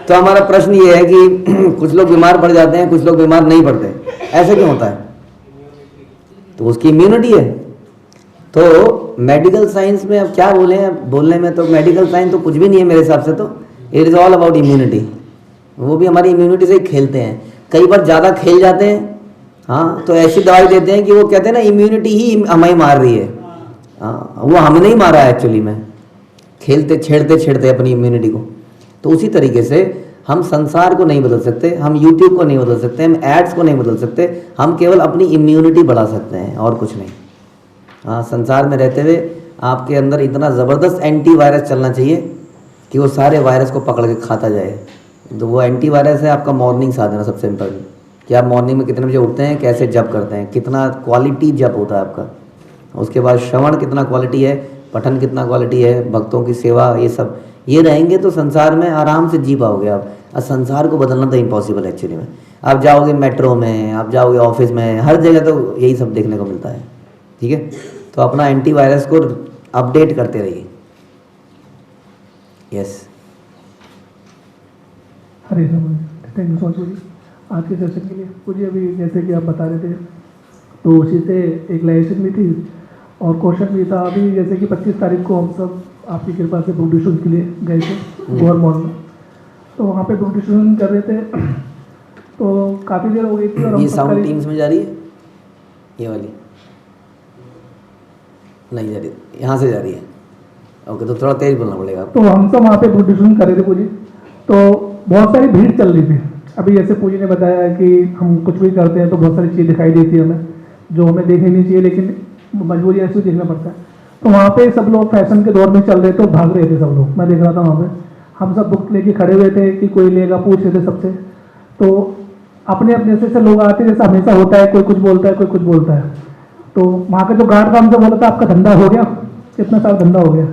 तो हमारा प्रश्न ये है कि कुछ लोग बीमार पड़ जाते हैं, कुछ लोग बीमार नहीं पड़ते, ऐसे क्यों होता है? तो उसकी इम्यूनिटी है। तो मेडिकल साइंस में अब क्या बोलने में तो मेडिकल साइंस तो कुछ भी नहीं है मेरे हिसाब से, तो it is all about immunity. वो भी हमारी इम्यूनिटी से ही खेलते हैं, कई बार ज़्यादा खेल जाते हैं, हाँ, तो ऐसी दवाई देते हैं कि वो कहते हैं ना इम्यूनिटी ही हमें मार रही है। हाँ, वो हमें नहीं मारा है एक्चुअली में, खेलते छेड़ते अपनी इम्यूनिटी को। तो उसी तरीके से हम संसार को नहीं बदल सकते, हम यूट्यूब को नहीं बदल सकते, हम एड्स को नहीं बदल सकते, हम केवल अपनी इम्यूनिटी बढ़ा सकते हैं और कुछ नहीं। हाँ, संसार में रहते हुए आपके अंदर इतना ज़बरदस्त एंटीवायरस चलना चाहिए कि वो सारे वायरस को पकड़ के खाता जाए। तो वो एंटीवायरस है आपका मॉर्निंग साधना, सबसे इम्पोर्टेंट कि आप मॉर्निंग में कितने बजे उठते हैं, कैसे जप करते हैं, कितना क्वालिटी जप होता है आपका, उसके बाद श्रवण कितना क्वालिटी है, पठन कितना क्वालिटी है, भक्तों की सेवा, ये सब ये रहेंगे तो संसार में आराम से जी पाओगे आप। और संसार को बदलना तो इम्पॉसिबल है एक्चुअली में। आप जाओगे मेट्रो में, आप जाओगे ऑफिस में, हर जगह तो यही सब देखने को मिलता है, ठीक है? तो अपना एंटीवायरस को अपडेट करते रहिए। Yes, Hare thank you so much आज के सेशन के लिए। मुझे अभी जैसे कि आप बता रहे थे, तो उसी से एक लाइसेंस भी थी और क्वेश्चन भी था। अभी जैसे कि 25 तारीख को हम सब आपकी कृपा से प्रोड्यूशन के लिए गए थे गोवर मॉल में, तो वहाँ पे प्रोड्यूशन कर रहे थे, तो काफ़ी देर हो गई थी। और ये साउंड टीम्स में जा रही है, ये वाली नहीं जा रही, यहाँ से जा रही है। ओके, तो थोड़ा तेज बोलना पड़ेगा। तो हम सब वहाँ पे प्रोड्यूशन कर रहे थे पूजी, तो बहुत सारी भीड़ चल रही थी। अभी जैसे पूजी ने बताया कि हम कुछ भी करते हैं तो बहुत सारी चीज़ दिखाई देती है हमें, जो हमें देखनी नहीं चाहिए, लेकिन मजबूरी ऐसे देखना पड़ता है। तो वहाँ पे सब लोग फैशन के दौर में चल रहे थे, भाग रहे थे सब लोग, मैं देख रहा था वहाँ पे। हम सब बुक लेके खड़े हुए थे कि कोई लेगा, पूछ रहे थे सबसे। तो अपने अपने से लोग आते, जैसा हमेशा होता है, कोई कुछ बोलता है, कोई कुछ बोलता है। तो वहाँ का जो गार्ड था हमसे बोला था आपका धंधा हो गया, कितना सारा धंधा हो गया।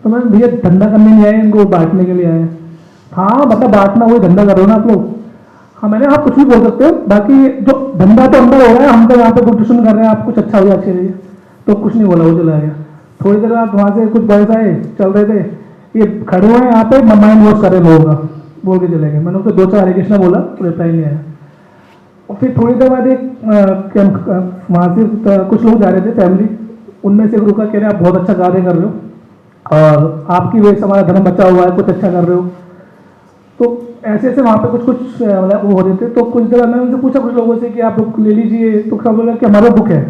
तो मैं भैया धंधा करने नहीं आए, इनको बांटने के लिए आए। हाँ मतलब बांटना, वही धंधा कर रहे हो ना आप लोग? हाँ मैंने, आप कुछ भी बोल सकते हो, बाकी जो धंधा तो अंदर हो रहा है, हम तो यहाँ पे प्रोड्यूशन कर रहे हैं, आप कुछ अच्छा हो जाए, अच्छे रहिए। तो कुछ नहीं बोला, वो चला गया। थोड़ी देर बाद वहाँ से कुछ बॉयज आए, चल रहे थे, ये खड़े हुए हैं यहाँ पे, माइंड वॉश कर रहे लोगों का, बोल के चले गए। मैंने उसको 2-4 हरे कृष्णा बोला, रिप्लाई नहीं आया। और फिर थोड़ी देर बाद एक वहाँ से कुछ लोग जा रहे थे फैमिली, उनमें से एक रुका, कह रहे आप बहुत अच्छा कार्य कर रहे हो और आपकी वजह से हमारा धर्म बचा हुआ है, कुछ अच्छा कर रहे हो। तो ऐसे ऐसे वहाँ पे कुछ मतलब वो हो रहे थे। तो कुछ देर मैंने उनसे पूछा कुछ लोगों से कि आप बुक ले लीजिए, तो सब बोला कि हमारा बुक है।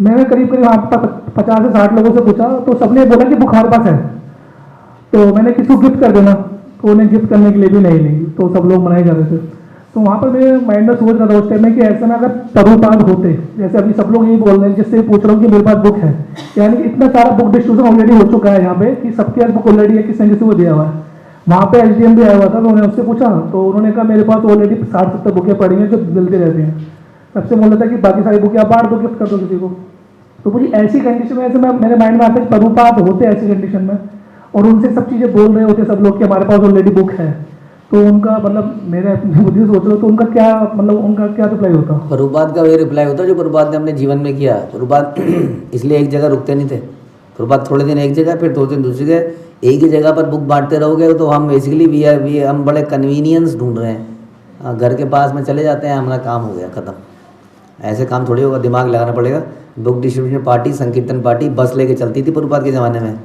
मैंने करीब वहाँ पर 50 से 60 लोगों से पूछा, तो सबने बोला कि बुक हमारे पास है। तो मैंने किसी को गिफ्ट कर देना, तो उन्हें गिफ्ट करने के लिए भी नहीं ली, तो सब लोग मना ही कर रहे थे। तो वहाँ पर मेरे माइंड में सोच रहा था उस टाइम में कि ऐसे में अगर तरुपाद होते, जैसे अभी सब लोग यही बोल रहे हैं, जिससे पूछ रहा हूँ कि मेरे पास बुक है, यानी कि इतना सारा बुक डिस्ट्रीब्यूशन ऑलरेडी हो चुका है यहाँ पे कि सबके पास बुक ऑलरेडी है, किसी ने किसी को दिया हुआ है। वहाँ पे SDM भी आया हुआ था, तो उन्होंने उससे पूछा, तो उन्होंने कहा मेरे पास ऑलरेडी 60-70 बुकें पड़ी हैं जो मिलती रहती हैं। सबसे बोल रहा था कि बाकी सारी बुकें आप बांट दो, गिफ्ट कर दो किसी को। तो पूरी ऐसी कंडीशन में, ऐसे मेरे माइंड में आता है कि तरुपाद होते ऐसी कंडीशन में, और उनसे सब चीज़ें बोल रहे होते सब लोग कि हमारे पास ऑलरेडी बुक है, तो उनका मतलब मेरे बुद्धि से सोच रहा हूँ तो उनका क्या मतलब उनका क्या रिप्लाई होता? प्रभुपाद का वही रिप्लाई होता जो प्रभुपाद ने अपने जीवन में किया। प्रभुपाद इसलिए एक जगह रुकते नहीं थे। प्रभुपाद थोड़े दिन एक जगह, फिर 2 दिन दूसरी जगह, एक ही जगह पर बुक बांटते रहोगे तो हम बेसिकली हम बड़े कन्वीनियंस ढूंढ रहे हैं। घर के पास में चले जाते हैं, हमारा काम हो गया ख़त्म। ऐसे काम थोड़ी होगा, दिमाग लगाना पड़ेगा। बुक डिस्ट्रीब्यूशन पार्टी, संकीर्तन पार्टी बस लेके चलती थी प्रभुपाद के ज़माने में,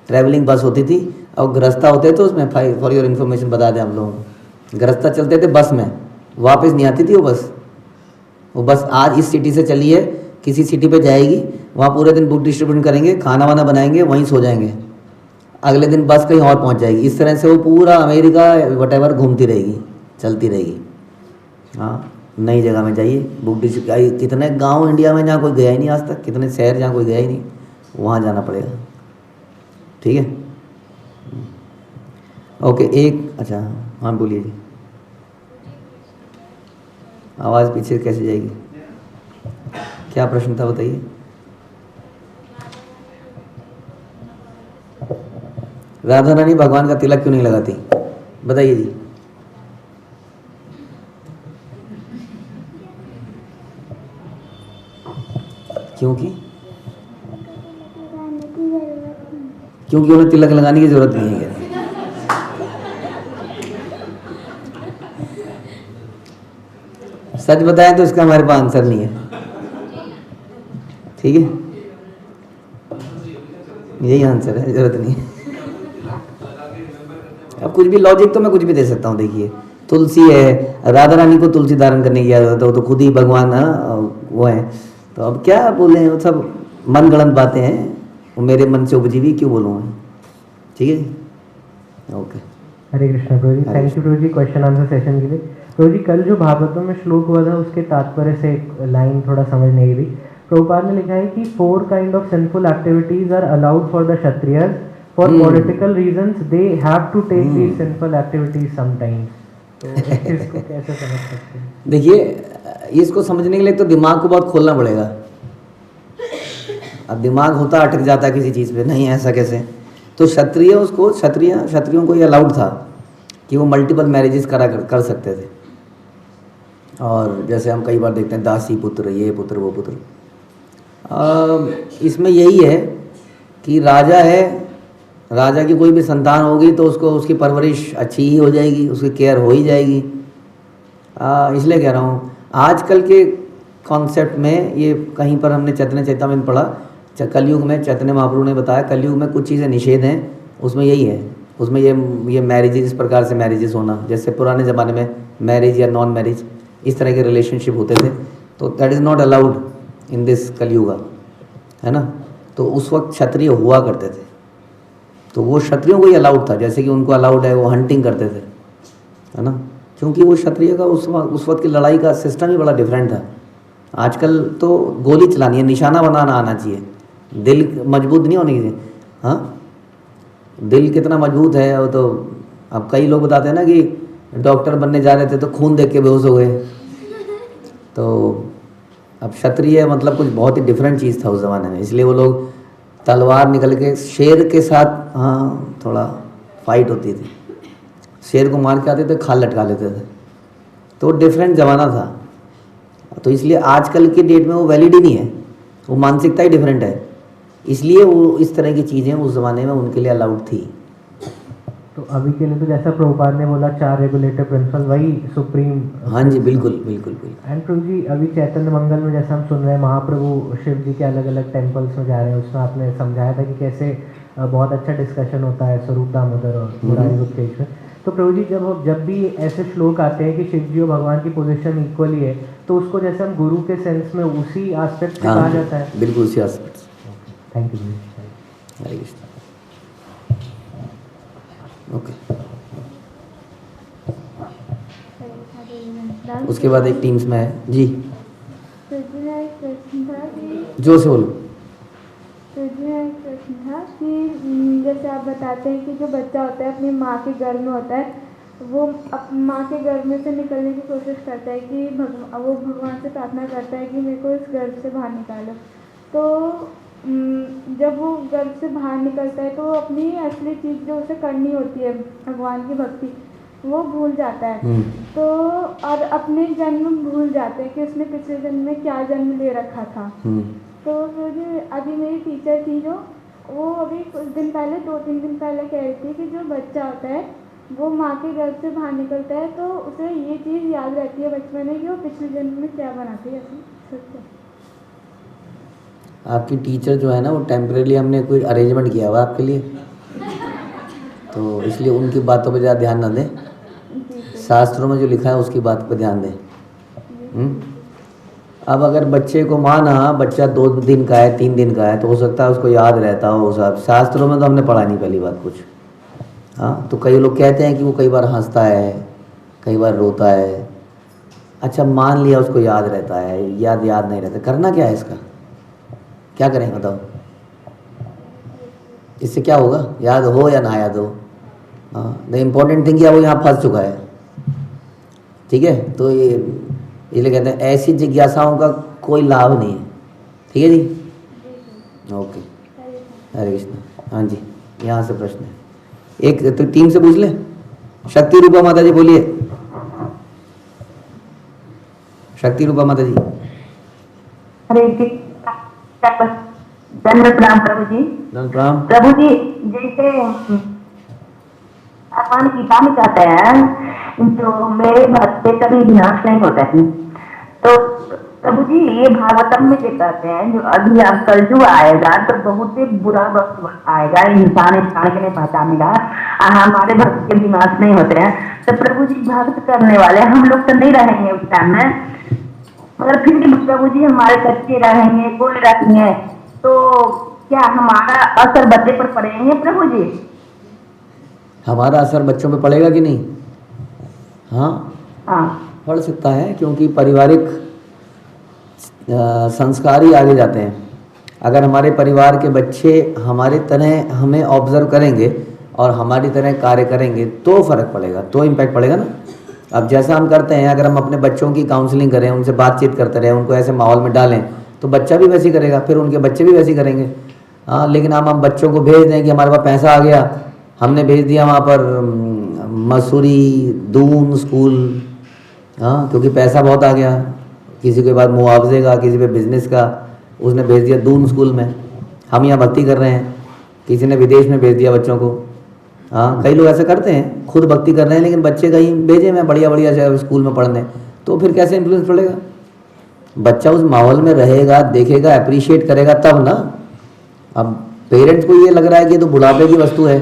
ट्रैवलिंग बस होती थी और गृहस्था होते थे उसमें। फॉर योर इन्फॉर्मेशन बता दें हम लोगों को, गृहस्था चलते थे बस में, वापस नहीं आती थी वो बस आज इस सिटी से चली है, किसी सिटी पे जाएगी, वहाँ पूरे दिन बुक डिस्ट्रीब्यूशन करेंगे, खाना वाना बनाएंगे, वहीं सो जाएंगे, अगले दिन बस कहीं और पहुँच जाएगी। इस तरह से वो पूरा अमेरिका वटेवर घूमती रहेगी, चलती रहेगी। हाँ, नई जगह में जाइए, बुक डिस्ट्रीब्यूशन, कितने गांव इंडिया में जहाँ कोई गया ही नहीं आज तक, कितने शहर जहाँ कोई गया ही नहीं, वहाँ जाना पड़ेगा। ठीक है, ओके। एक अच्छा, हाँ बोलिए जी। आवाज़ पीछे कैसे जाएगी? क्या प्रश्न था बताइए। राधा रानी भगवान का तिलक क्यों नहीं लगाती, बताइए जी। क्योंकि उन्हें तिलक लगाने की जरूरत नहीं है। सच बताएं तो इसका हमारे पास आंसर नहीं है। ठीक है, यही आंसर है, जरूरत नहीं है। अब कुछ भी लॉजिक तो मैं कुछ भी दे सकता हूँ। देखिए, तुलसी है, राधा रानी को तुलसी धारण करने की आदत है, तो खुद ही भगवान वो है, तो अब क्या बोले, वो सब मन गढ़ंत बातें हैं, वो मेरे मन से उपजी हुई, क्यों बोलूँ मैं। ठीक है, okay. Hare Krishna Prabhu ji, thank you Prabhu ji question answer session के लिए। प्रभु जी, कल जो भागवतम में श्लोक हुआ था उसके तात्पर्य से एक लाइन थोड़ा समझ नहीं रही। प्रभुपाद ने लिखा है कि 4 kind of sinful activities are allowed for the Kshatriyas, for political reasons they have to take these sinful activities sometimes. तो इसको कैसे समझ सकते हैं? देखिए, इसको समझने के लिए तो दिमाग को बहुत खोलना पड़ेगा। अब दिमाग होता अटक जाता है किसी चीज़ पे, नहीं ऐसा कैसे। तो क्षत्रियों को ये अलाउड था कि वो मल्टीपल मैरिजेस कर सकते थे। और जैसे हम कई बार देखते हैं दासी पुत्र, ये पुत्र वो पुत्र। इसमें यही है कि राजा है, राजा की कोई भी संतान होगी तो उसको उसकी परवरिश अच्छी ही हो जाएगी, उसकी केयर हो ही जाएगी। इसलिए कह रहा हूँ, आजकल के कॉन्सेप्ट में ये कहीं पर हमने चैतन्य चेतावनी पढ़ा, कलयुग में चैतन्य महाप्रभु ने बताया कलयुग में कुछ चीज़ें निषेध हैं, उसमें यही है, उसमें ये मैरिजेज, इस प्रकार से मैरिजेस होना, जैसे पुराने ज़माने में मैरिज या नॉन मैरिज इस तरह के रिलेशनशिप होते थे, तो that is not allowed in this कलयुग, है ना। तो उस वक्त क्षत्रिय हुआ करते थे, तो वो क्षत्रियों को ही अलाउड था, जैसे कि उनको अलाउड है वो हंटिंग करते थे, है ना, क्योंकि वो क्षत्रिय का उस वक्त की लड़ाई का सिस्टम ही बड़ा डिफरेंट था। आजकल तो गोली चलानी है, निशाना बनाना आना चाहिए, दिल मजबूत नहीं होने चाहिए। हाँ, दिल कितना मजबूत है वो तो, अब कई लोग बताते हैं ना कि डॉक्टर बनने जा रहे थे तो खून देख के बेहोश हो गए। तो अब क्षत्रिय मतलब कुछ बहुत ही डिफरेंट चीज़ था उस ज़माने में, इसलिए वो लोग तलवार निकल के शेर के साथ, हाँ, थोड़ा फाइट होती थी, शेर को मार के आते थे, खाल लटका लेते थे, तो डिफरेंट ज़माना था। तो इसलिए आजकल की डेट में वो वैलिड ही नहीं है, वो मानसिकता ही डिफरेंट है, इसलिए वो इस तरह की चीज़ें उस ज़माने में उनके लिए अलाउड थी। तो अभी के लिए तो जैसा प्रभुपाद ने बोला 4 रेगुलेटर प्रिंसिपल, वही सुप्रीम। हाँ जी, बिल्कुल बिल्कुल बिल्कुल। एंड प्रभु जी, अभी चैतन्य मंगल में जैसा हम सुन रहे हैं, महाप्रभु शिव जी के अलग अलग टेम्पल्स में जा रहे हैं, उसमें आपने समझाया था कि कैसे बहुत अच्छा डिस्कशन होता है स्वरूप दामोदर और मुरारी गुप्तेश्वर। तो प्रभु जी, जब भी ऐसे श्लोक आते हैं कि शिव जी और भगवान की पोजीशन इक्वली है, तो उसको जैसे हम गुरु के सेंस में उसी एस्पेक्ट से कहा जाता है? बिल्कुल उसी aspect. Thank you. Hare Krishna. Okay, उसके बाद एक टीम्स में है जी, जोर से बोलो। तो जी एक प्रश्न था कि जैसे आप बताते हैं कि जो बच्चा होता है अपनी माँ के गर्भ में होता है, वो माँ के गर्भ में से निकलने की कोशिश करता है कि वो भगवान से प्रार्थना करता है कि मेरे को इस गर्भ से बाहर निकालो। तो जब वो घर से बाहर निकलता है तो वो अपनी असली चीज़ जो उसे करनी होती है भगवान की भक्ति वो भूल जाता है। तो और अपने जन्म भूल जाते हैं कि उसने पिछले जन्म में क्या जन्म ले रखा था। तो मुझे अभी मेरी टीचर थी जो वो अभी कुछ दिन पहले 2-3 दिन पहले कह रही थी कि जो बच्चा होता है वो माँ के घर से बाहर निकलता है तो उसे ये चीज़ याद रहती है बचपन में कि वो पिछले जन्म में क्या बना था। ऐसे सच है। आपकी टीचर जो है ना वो टेम्परेरी हमने कोई अरेंजमेंट किया हुआ आपके लिए, तो इसलिए उनकी बातों पर ज़्यादा ध्यान ना दें, शास्त्रों में जो लिखा है उसकी बात पर ध्यान दें। अब अगर बच्चे को माना बच्चा 2 दिन का है 3 दिन का है तो हो सकता है उसको याद रहता हो सब। शास्त्रों में तो हमने पढ़ा नहीं पहली बात कुछ। हाँ, तो कई लोग कहते हैं कि वो कई बार हंसता है, कई बार रोता है। अच्छा, मान लिया उसको याद रहता है, याद नहीं रहता, करना क्या है इसका? क्या करें बताओ? इससे क्या होगा? याद हो या ना याद हो। हाँ, द इम्पोर्टेंट थिंग क्या वो यहाँ फंस चुका है। ठीक है, तो ये इसलिए कहते हैं ऐसी जिज्ञासाओं का कोई लाभ नहीं है। ठीक है जी, ओके, हरे कृष्ण। हाँ जी, यहाँ से प्रश्न है एक, तो टीम से पूछ ले। शक्ति रूपा माता जी बोलिए। शक्ति रूपा माता जी। हरे दंड प्रणाम प्रभु जी। दंड प्रणाम प्रभु जी। जैसे भगवान गीता में कहते हैं जो मेरे भक्त पे कभी विनाश नहीं होता है, तो प्रभु जी ये भागवतम में जो कहते हैं जो अभी अब कलयुग आएगा तो बहुत ही बुरा वक्त आएगा, इंसान के लिए पहचानेगा, हमारे भक्त के विनाश नहीं होते हैं। तो प्रभु जी भक्त करने वाले हम लोग तो नहीं रहेंगे उस टाइम में, मगर फिर भी प्रभु जी हमारे बच्चे रहेंगे, कोई रखेंगे, तो क्या हमारा असर बच्चे पर पड़ेंगे प्रभु जी? हमारा असर बच्चों पे पड़ेगा कि नहीं? हाँ, पड़ सकता है, क्योंकि पारिवारिक संस्कार ही आगे जाते हैं। अगर हमारे परिवार के बच्चे हमारे तरह हमें ऑब्जर्व करेंगे और हमारी तरह कार्य करेंगे तो फ़र्क पड़ेगा, तो इम्पैक्ट पड़ेगा ना। अब जैसा हम करते हैं, अगर हम अपने बच्चों की काउंसलिंग करें, उनसे बातचीत करते रहें, उनको ऐसे माहौल में डालें तो बच्चा भी वैसे ही करेगा, फिर उनके बच्चे भी वैसे ही करेंगे। हाँ, लेकिन हम बच्चों को भेज दें कि हमारे पास पैसा आ गया, हमने भेज दिया वहाँ पर मसूरी दून स्कूल, हाँ, क्योंकि पैसा बहुत आ गया, किसी के बाद मुआवजे का, किसी पे बिजनेस का, उसने भेज दिया दून स्कूल में। हम यहाँ भक्ति कर रहे हैं, किसी ने विदेश में भेज दिया बच्चों को। हाँ, कई लोग ऐसे करते हैं, खुद भक्ति कर रहे हैं लेकिन बच्चे कहीं भेजे मैं बढ़िया स्कूल में पढ़ने, तो फिर कैसे इन्फ्लुएंस पड़ेगा? बच्चा उस माहौल में रहेगा, देखेगा, अप्रिशिएट करेगा तब ना। अब पेरेंट्स को ये लग रहा है कि ये तो बुढ़ापे की वस्तु है,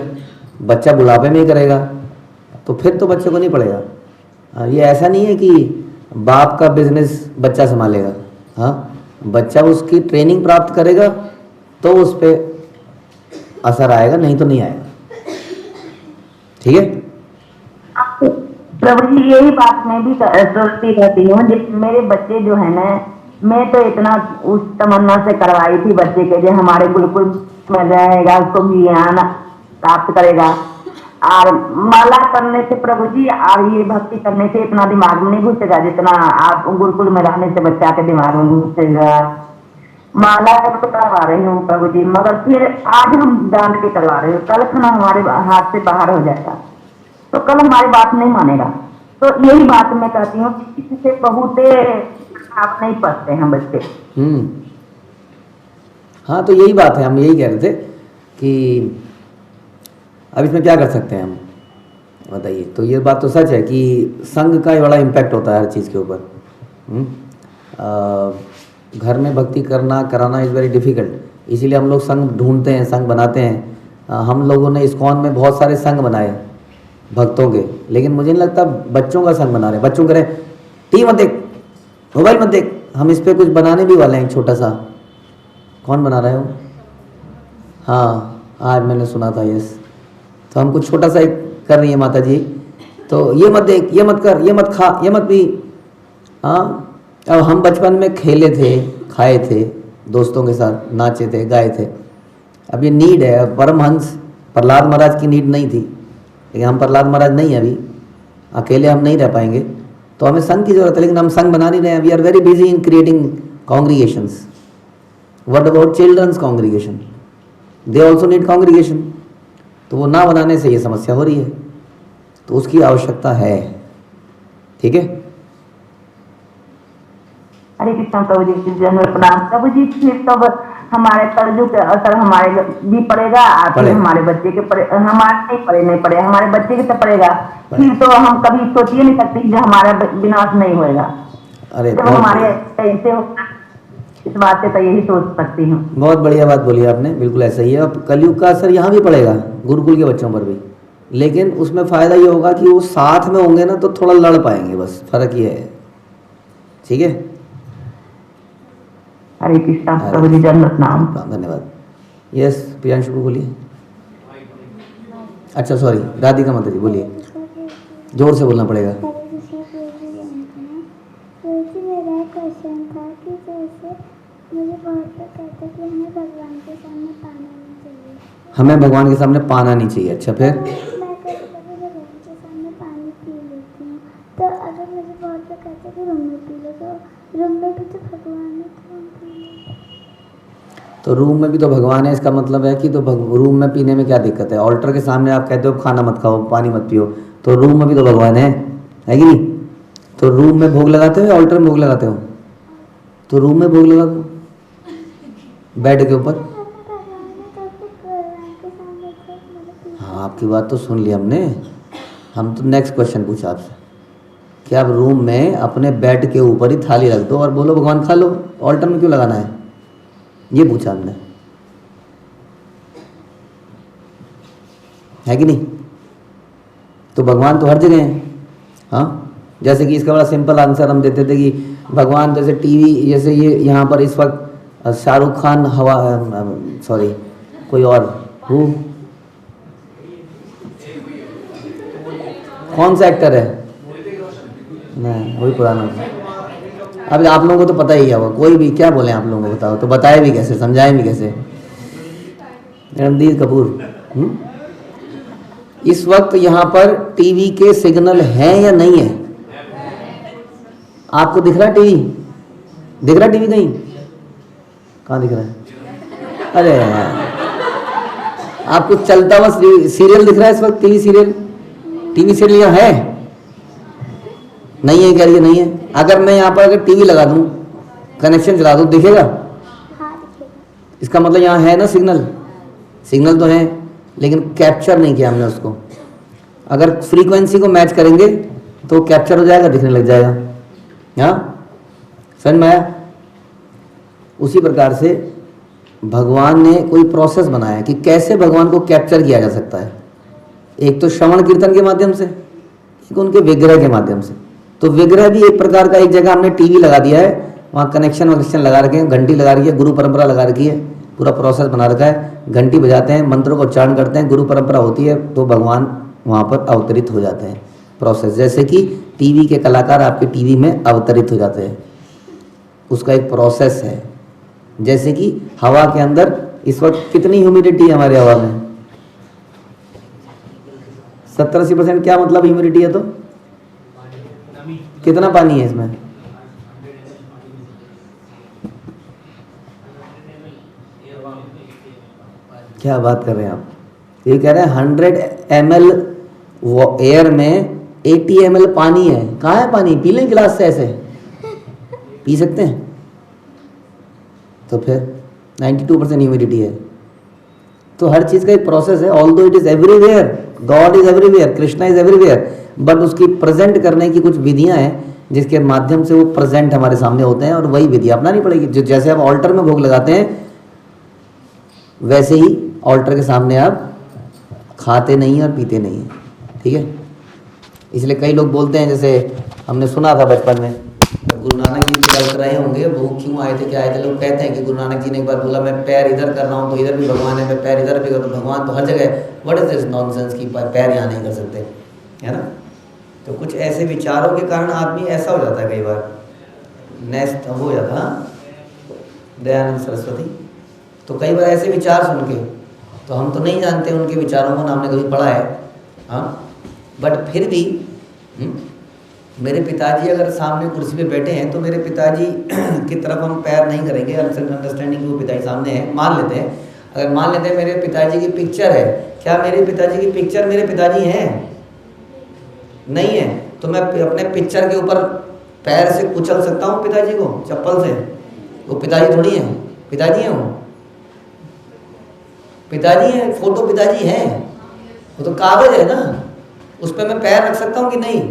बच्चा बुढ़ापे में ही करेगा, तो फिर तो बच्चे को नहीं पड़ेगा। ये ऐसा नहीं है कि बाप का बिजनेस बच्चा संभालेगा। हाँ, बच्चा उसकी ट्रेनिंग प्राप्त करेगा तो उस पर असर आएगा, नहीं तो नहीं आएगा। ठीक है प्रभु जी, यही बात मैं भी सोचती रहती हूँ। मेरे बच्चे जो है ना, मैं तो इतना उस तमन्ना से करवाई थी बच्चे के जो हमारे गुरुकुल में रहेगा, उसको भी ज्ञान प्राप्त करेगा, और माला करने से प्रभु जी और ये भक्ति करने से इतना दिमाग में नहीं घुसेगा जितना आप गुरुकुल में रहने से बच्चा के दिमाग में घुसेगा। माला तो करवा रही हूँ प्रभु जी, मगर फिर आज हम डांट के करवा रहे हो, कल खाना हमारे हाथ से बाहर हो जाएगा तो कल हमारी बात नहीं मानेगा। तो यही बात मैं कहती हूँ, इससे बहुत आप नहीं पढ़ते हैं बच्चे। हाँ, तो यही बात है, हम यही कह रहे थे कि अब इसमें क्या कर सकते हैं हम, बताइए। तो ये बात तो सच है कि संघ का बड़ा इम्पैक्ट होता है हर चीज़ के ऊपर। घर में भक्ति कराना इज़ वेरी डिफ़िकल्ट, इसीलिए हम लोग संघ ढूंढते हैं, संघ बनाते हैं। हम लोगों ने इस्कॉन में बहुत सारे संघ बनाए भक्तों के, लेकिन मुझे नहीं लगता बच्चों का संघ बना रहे। बच्चों करें टीवी मत देख, मोबाइल मत देख, हम इस पर कुछ बनाने भी वाले हैं छोटा सा। कौन बना रहा है वो? हाँ, आज मैंने सुना था, यस। तो हम कुछ छोटा सा एक कर रही है माता जी, तो ये मत देख, ये मत कर, ये मत खा, ये मत पी। हाँ, अब हम बचपन में खेले थे, खाए थे, दोस्तों के साथ नाचे थे, गाए थे। अब ये नीड है। परमहंस प्रहलाद महाराज की नीड नहीं थी, लेकिन हम प्रहलाद महाराज नहीं है, अभी अकेले हम नहीं रह पाएंगे, तो हमें संघ की जरूरत है। लेकिन हम संघ बना नहीं रहे हैं। We are very busy in creating congregations. What about childrens congregation, they also need congregation. तो वो ना बनाने से ये समस्या हो रही है, तो उसकी आवश्यकता है। ठीक है, हरे कृष्ण प्रभु जी, जन्म प्रणाम प्रभु जी। फिर तब हमारे तर्जु के असर हमारे भी पड़ेगा, फिर हमारे बच्चे के हमारे नहीं पड़े हमारे बच्चे के तो पड़ेगा। फिर तो हम कभी सोच ही नहीं सकते जो हमारा विनाश नहीं होएगा। अरे जब हमारे ऐसे होगा, इस बात से तो यही सोच सकती हूँ। बहुत बढ़िया बात बोली आपने, बिल्कुल ऐसा ही है। अब कलयुग का असर यहाँ भी पड़ेगा, गुरुकुल के बच्चों पर भी, लेकिन उसमें फ़ायदा ये होगा कि वो साथ में होंगे ना तो थोड़ा लड़ पाएंगे, बस फ़र्क ये है। ठीक है, हरे कृष्णा प्रभु जी, जन्म प्रणाम। धन्यवाद। यस प्रियांशु को बोलिए। अच्छा सॉरी, राधिका माता जी बोलिए, जोर से बोलना पड़ेगा। मेरा क्वेश्चन था कि जैसे मुझे बहुत लोग कहते कि हमें भगवान के सामने पाना नहीं चाहिए, हमें भगवान के सामने पाना नहीं चाहिए। अच्छा फिर? मैं कभी कभी भगवान के सामने पानी पी लेती हूँ, तो अगर मुझे बहुत लोग कहते कि रूम में पी लो, तो रूम में भी तो भगवान है, तो हम पी लें। तो रूम में भी तो भगवान है, इसका मतलब है कि तो रूम में पीने में क्या दिक्कत है? ऑल्टर के सामने आप कहते हो खाना मत खाओ, पानी मत पियो, तो रूम में भी तो भगवान है कि नहीं? तो रूम में भोग लगाते हो या ऑल्टर में भोग लगाते हो? तो रूम में भोग लगा दो, बेड के ऊपर। हाँ, आपकी बात तो सुन ली हमने। हम तो नेक्स्ट क्वेश्चन पूछा आपसे कि आप रूम में अपने बेड के ऊपर ही थाली रख दो और बोलो भगवान खा लो, ऑल्टर में क्यों लगाना है, ये पूछा हमने, है कि नहीं? तो भगवान तो हर जगह है। हाँ, जैसे कि इसका बड़ा सिंपल आंसर हम देते थे कि भगवान जैसे टीवी, जैसे ये यहाँ पर इस वक्त शाहरुख खान सॉरी कोई और कौन सा एक्टर है? नहीं, वही पुराना। अब आप लोगों को तो पता ही है, वो कोई भी क्या बोले आप लोगों को, बताओ तो, बताए भी कैसे, समझाए भी कैसे? रणबीर कपूर। इस वक्त यहाँ पर टीवी के सिग्नल हैं या नहीं है? आपको दिख रहा है टीवी? दिख रहा है टीवी कहीं? कहाँ दिख रहा है? अरे यार, आपको चलता हुआ सीरियल दिख रहा है इस वक्त? टीवी सीरियल, टीवी सीरियल यहाँ है? नहीं है, कह रही है नहीं है। अगर मैं यहाँ पर अगर टीवी लगा दूँ, कनेक्शन चला दूँ, दिखेगा? इसका मतलब यहाँ है ना सिग्नल, सिग्नल तो है, लेकिन कैप्चर नहीं किया हमने उसको। अगर फ्रीक्वेंसी को मैच करेंगे तो कैप्चर हो जाएगा, दिखने लग जाएगा। हाँ, समझ में आया? उसी प्रकार से भगवान ने कोई प्रोसेस बनाया कि कैसे भगवान को कैप्चर किया जा सकता है। एक तो श्रवण कीर्तन के माध्यम से, एक उनके विग्रह के माध्यम से। तो विग्रह भी एक प्रकार का, एक जगह हमने टीवी लगा दिया है, वहाँ कनेक्शन वनेक्शन लगा रखे हैं, घंटी लगा रखी है, गुरु परंपरा लगा रखी है, पूरा प्रोसेस बना रखा है, घंटी बजाते हैं, मंत्रों का उच्चारण करते हैं, गुरु परंपरा होती है, तो भगवान वहाँ पर अवतरित हो जाते हैं। प्रोसेस जैसे कि टीवी के कलाकार आपके टीवी में अवतरित हो जाते हैं, उसका एक प्रोसेस है। जैसे कि हवा के अंदर इस वक्त कितनी ह्यूमिडिटी है हमारे हवा में? 70-80%। क्या मतलब ह्यूमिडिटी है? तो कितना पानी है इसमें? क्या बात कर रहे हैं आप? ये कह रहे हैं 100 ml एयर में 80 ml पानी है। कहाँ है पानी? पी लें गिलास से, ऐसे पी सकते हैं? तो फिर 92% ह्यूमिडिटी है। तो हर चीज़ का एक प्रोसेस है। Although it is everywhere, God is everywhere, Krishna is everywhere, but उसकी प्रेजेंट करने की कुछ विधियां हैं जिसके माध्यम से वो प्रेजेंट हमारे सामने होते हैं, और वही विधि अपनानी पड़ेगी। जो जैसे आप ऑल्टर में भोग लगाते हैं, वैसे ही ऑल्टर के सामने आप खाते नहीं और पीते नहीं हैं। ठीक है? इसलिए कई लोग बोलते हैं, जैसे हमने सुना था बचपन में, गुरु नानक जी चल रहे होंगे, वो क्यों आए थे, क्या आए थे, लोग कहते हैं कि गुरु नानक जी ने एक बार बोला मैं पैर इधर कर रहा हूँ तो इधर भी भगवान है, मैं पैर इधर भी कर तो भगवान तो हर जगह है। व्हाट इज दिस नॉनसेंस की पैर यहाँ नहीं कर सकते, है ना? तो कुछ ऐसे विचारों के कारण आदमी ऐसा हो जाता है कई बार, नेस्ट हो जाता है। दयानंद सरस्वती तो कई बार ऐसे विचार सुन के, तो हम तो नहीं जानते उनके विचारों को, हमने कभी पढ़ा है, हाँ, बट फिर भी मेरे पिताजी अगर सामने कुर्सी पे बैठे हैं तो मेरे पिताजी की तरफ हम पैर नहीं करेंगे, अंडरस्टैंडिंग कि वो पिताजी सामने हैं, मान लेते हैं। अगर मान लेते हैं मेरे पिताजी की पिक्चर है, क्या मेरे पिताजी की पिक्चर मेरे पिताजी हैं? नहीं है, तो मैं अपने पिक्चर के ऊपर पैर से कुचल सकता हूँ पिताजी को चप्पल से? वो पिताजी थोड़ी हैं, पिताजी हैं वो, पिताजी हैं, फोटो पिताजी हैं, वो तो कागज है ना, उस पर मैं पैर रख सकता हूँ कि नहीं?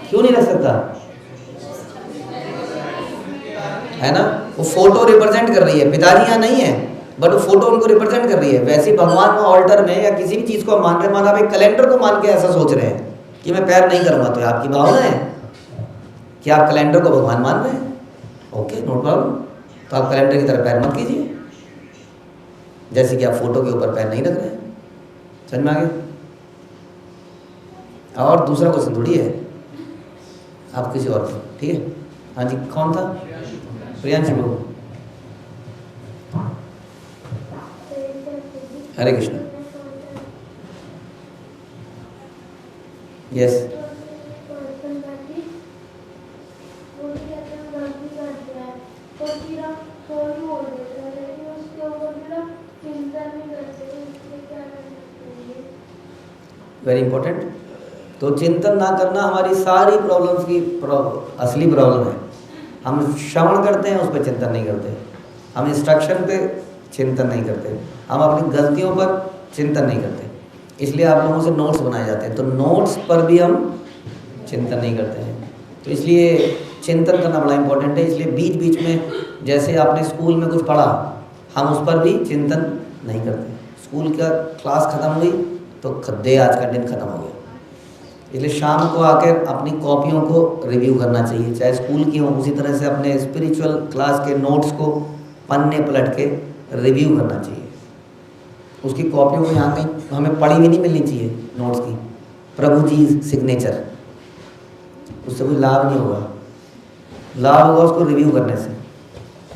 क्यों नहीं रख सकता? है ना, वो फोटो रिप्रेजेंट कर रही है, पिताजी यहाँ नहीं है बट वो फोटो उनको रिप्रेजेंट कर रही है। वैसे ही भगवान को ऑल्टर में या किसी भी चीज को मान रहे, मान आप एक कैलेंडर को मान के ऐसा सोच रहे हैं कि मैं पैर नहीं करूंगा, तो आपकी भावना है कि आप कैलेंडर को भगवान मान रहे हैं। ओके, नो प्रॉब्लम, तो आप कैलेंडर की तरह पैर मत कीजिए, जैसे कि आप फोटो के ऊपर पैर नहीं रख रहे हैं। समझ में आ गया? और दूसरा क्वेश्चन थोड़ी है, आप किसी और को, ठीक है? हाँ जी, कौन था? प्रियांश बाबू। Hare Krishna. Yes, very important. तो चिंतन ना करना हमारी सारी प्रॉब्लम्स की असली प्रॉब्लम है। हम श्रवण करते हैं, उस पर चिंतन नहीं करते, हम इंस्ट्रक्शन पे चिंतन नहीं करते, हम अपनी गलतियों पर चिंतन नहीं करते, इसलिए आप लोगों से नोट्स बनाए जाते हैं, तो नोट्स पर भी हम चिंतन नहीं करते हैं। तो इसलिए चिंतन करना बड़ा इंपॉर्टेंट है। इसलिए बीच बीच में जैसे आपने स्कूल में कुछ पढ़ा, हम उस पर भी चिंतन नहीं करते। स्कूल का क्लास ख़त्म हुई तो खद्दे आज का दिन ख़त्म हो गया। इसलिए शाम को आकर अपनी कॉपियों को रिव्यू करना चाहिए, चाहे स्कूल की हो, उसी तरह से अपने स्पिरिचुअल क्लास के नोट्स को पन्ने पलट के रिव्यू करना चाहिए। उसकी कॉपियों को यहाँ कहीं हमें पढ़ी भी नहीं मिलनी चाहिए नोट्स की, प्रभु जी सिग्नेचर, उससे कोई लाभ नहीं होगा। लाभ होगा उसको रिव्यू करने से,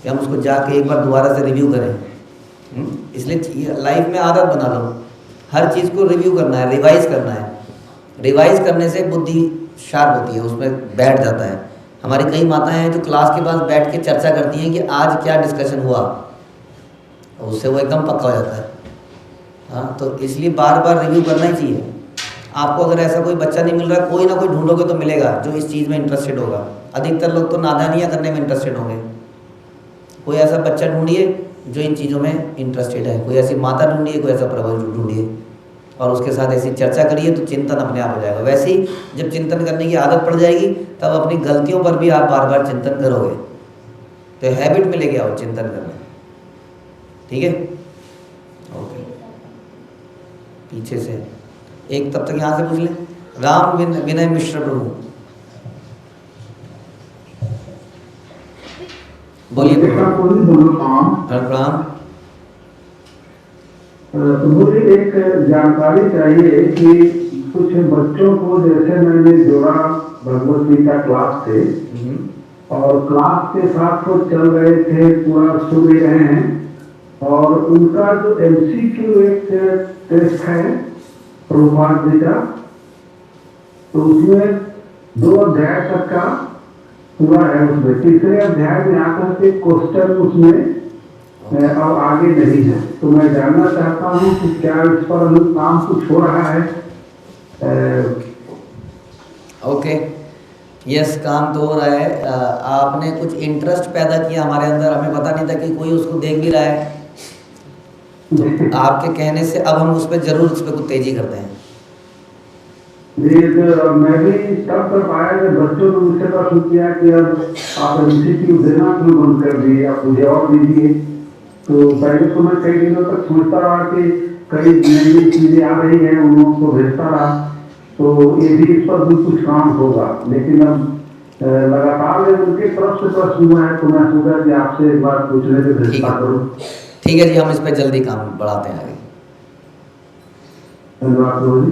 कि हम उसको जाके एक बार दोबारा से रिव्यू करें। इसलिए लाइफ में आदत बना लो, हर चीज़ को रिव्यू करना है, रिवाइज करना है। रिवाइज करने से बुद्धि शार्प होती है, उसमें बैठ जाता है। हमारी कई माताएं हैं जो क्लास के बाद बैठ के चर्चा करती हैं कि आज क्या डिस्कशन हुआ, उससे वो एकदम पक्का हो जाता है। हाँ, तो इसलिए बार बार रिव्यू करना ही चाहिए। आपको अगर ऐसा कोई बच्चा नहीं मिल रहा, कोई ना कोई ढूंढोगे तो मिलेगा जो इस चीज़ में इंटरेस्टेड होगा। अधिकतर लोग तो नादानियाँ करने में इंटरेस्टेड होंगे। कोई ऐसा बच्चा ढूंढिए जो इन चीज़ों में इंटरेस्टेड है, कोई ऐसी माता ढूंढिए, कोई ऐसा प्रभु ढूंढिए और उसके साथ ऐसी चर्चा करिए, तो चिंतन अपने आप हो जाएगा। वैसे ही जब चिंतन करने की आदत पड़ जाएगी तब अपनी गलतियों पर भी आप बार बार चिंतन करोगे, तो हैबिट में लेके आओ चिंतन करना। ठीक है, ओके। पीछे से एक, तब तक यहाँ से पूछ लें। राम विनय मिश्र प्रभु, बोलिए। प्रणाम। मुझे एक जानकारी चाहिए कि कुछ बच्चों को, जैसे मैंने जोड़ा भगवत गीता क्लास से, और क्लास के साथ वो चल रहे थे, पूरा सुन रहे हैं, और उनका जो MCQ एक टेस्ट है प्रभुपाद जी का, तो उसमें 2 अध्याय तक का पूरा है। उसमें तीसरे अध्याय में आकर के क्वेश्चन उसमें अब आगे नहीं है। तो मैं जानना चाहता हूँ कि क्या इस पर काम कुछ हो रहा है? ओके, यस, काम तो हो रहा है। आपने कुछ इंटरेस्ट पैदा किया हमारे अंदर, हमें पता नहीं था कि कोई उसको देख भी रहा है, तो आपके कहने से अब हम उस पर जरूर उस पर कुछ तेजी करते हैं। मैं भी तब कर पाया जब बच्चों ने मुझसे प्रश्न किया कि अब आप MCQ देना क्यों बंद कर दिए, आप मुझे और दीजिए। तो पहले तो मैं कई दिनों तक सोचता रहा कि कई नई चीजें आ रही हैं, उन लोगों को भेजता रहा, तो ये भी इस पर भी कुछ काम होगा। लेकिन अब लगातार उनके तरफ से प्रश्न हुआ है, तो मैं सोचा कि आपसे एक बार पूछने के व्यवस्था करूँ। ठीक है जी, हम इस पर जल्दी काम बढ़ाते हैं आगे। धन्यवाद प्रभु जी।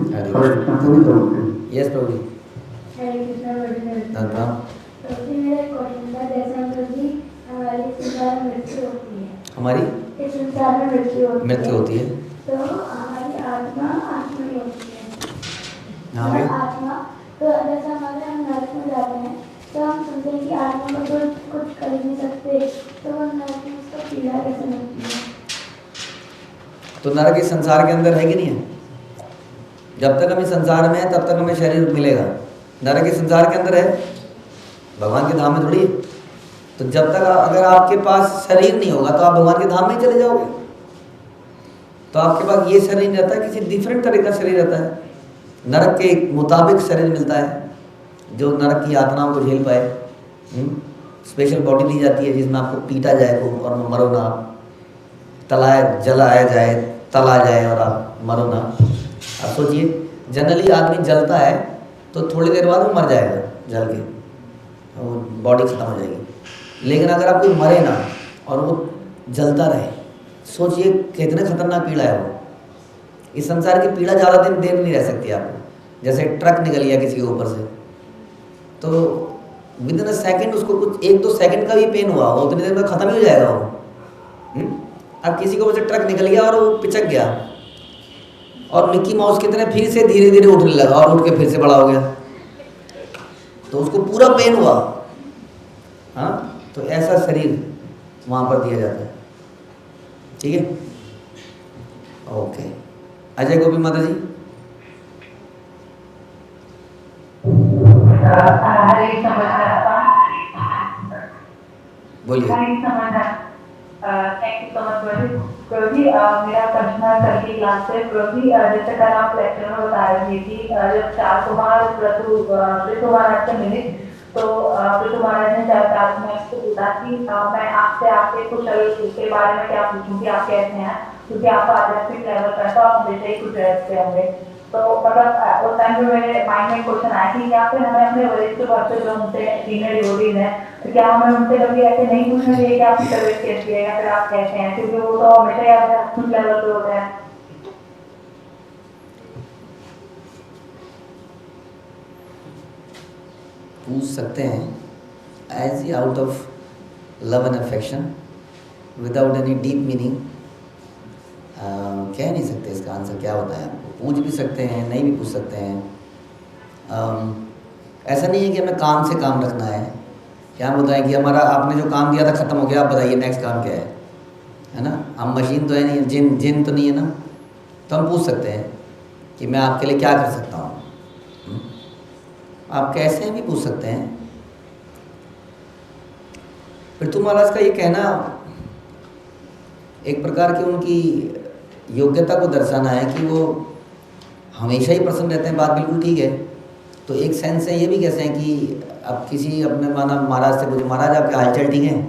यस प्रभु जी। हमारी मृत्यु होती है, तो हमारी आत्मा में होती है। हाँ, आत्मा तो जैसे हमारे हम नरक में जाते हैं तो हम सुनते हैं कि आत्मा को कुछ कर नहीं सकते, तो वो नरक में उसको पीड़ा कैसे मिलती है? तो नरक इस संसार के अंदर है कि नहीं है? जब तक हम इस संसार में हैं तब तक हमें शरीर मिलेगा। नरक इस संसार के अंदर है, भगवान के धाम में थोड़ी है। तो जब तक अगर आपके पास शरीर नहीं होगा तो आप भगवान के धाम में ही चले जाओगे। तो आपके पास ये शरीर नहीं रहता है, किसी डिफरेंट तरह का शरीर रहता है। नरक के मुताबिक शरीर मिलता है जो नरक की यातनाओं को झेल पाए। स्पेशल बॉडी दी जाती है जिसमें आपको पीटा जाए खूब और मरो ना, तलाया जलाया जाए, तला जाए और आप मरो ना। आप सोचिए, जनरली आदमी जलता है तो थोड़ी देर बाद वो मर जाएगा जल के, वो बॉडी खत्म हो जाएगी। लेकिन अगर आप कोई मरे ना और वो जलता रहे, सोचिए कितने खतरनाक पीड़ा है वो। इस संसार की पीड़ा ज़्यादा दिन देर नहीं रह सकती आपको। जैसे ट्रक निकल गया किसी के ऊपर से तो विद इन अ सेकेंड उसको कुछ 1-2 सेकंड का भी पेन हुआ हो उतनी देर में ख़त्म ही हो जाएगा वो। अब किसी को ऊपर से ट्रक निकल गया और वो पिचक गया और मिक्की माउस की तरह फिर से धीरे धीरे उठने लगा और उठ के फिर से बड़ा हो गया, तो उसको पूरा पेन हुआ। हाँ, तो ऐसा शरीर वहाँ पर दिया जाता है। ठीक है, ओके। अजय गोपी माता जी, बोलिए। प्रभु जी, मेरा प्रश्न कल की क्लास से, प्रभु जी जैसे कल आप लेक्चर में बता रहे थे कि जब 4 कुमार पृथु महाराज से मिले तो पृथु महाराज ने 4 कुमार से पूछा कि मैं आपसे आपके कुशल के बारे में क्या पूछूं कि आप कैसे हैं, क्योंकि आप आध्यात्मिक लेवल पर तो आप हमेशा ही कुछ रहते होंगे। तो मतलब उस टाइम पे मेरे माइंड में क्वेश्चन आया कि क्या फिर हमें अपने वरिष्ठ वर्ग जो उनसे सीनियर डिवोटीज हैं तो क्या हमें उनसे कभी ऐसे नहीं पूछना चाहिए कि आपकी तबीयत कैसी है या फिर आप कैसे हैं, क्योंकि वो तो हमेशा ही आध्यात्मिक लेवल पे होते हैं। पूछ सकते हैं as he out of love and affection without any deep meaning. कह नहीं सकते इसका आंसर क्या होता है। आपको पूछ भी सकते हैं, नहीं भी पूछ सकते हैं। ऐसा नहीं है कि हमें काम से काम रखना है। क्या हम बताएं कि हमारा आपने जो काम दिया था ख़त्म हो गया, आप बताइए नेक्स्ट काम क्या है ना। हम मशीन तो है नहीं, जिन तो नहीं है ना। तो हम पूछ सकते हैं कि मैं आपके लिए क्या कर सकता हूँ। आप कैसे भी पूछ सकते हैं। पृथु महाराज का ये कहना एक प्रकार की उनकी योग्यता को दर्शाना है कि वो हमेशा ही प्रसन्न रहते हैं। बात बिल्कुल ठीक है। तो एक सेंस से ये भी कहते हैं कि अब किसी अपने माना महाराज से पूछे, महाराज आपके हालचाल ठीक है।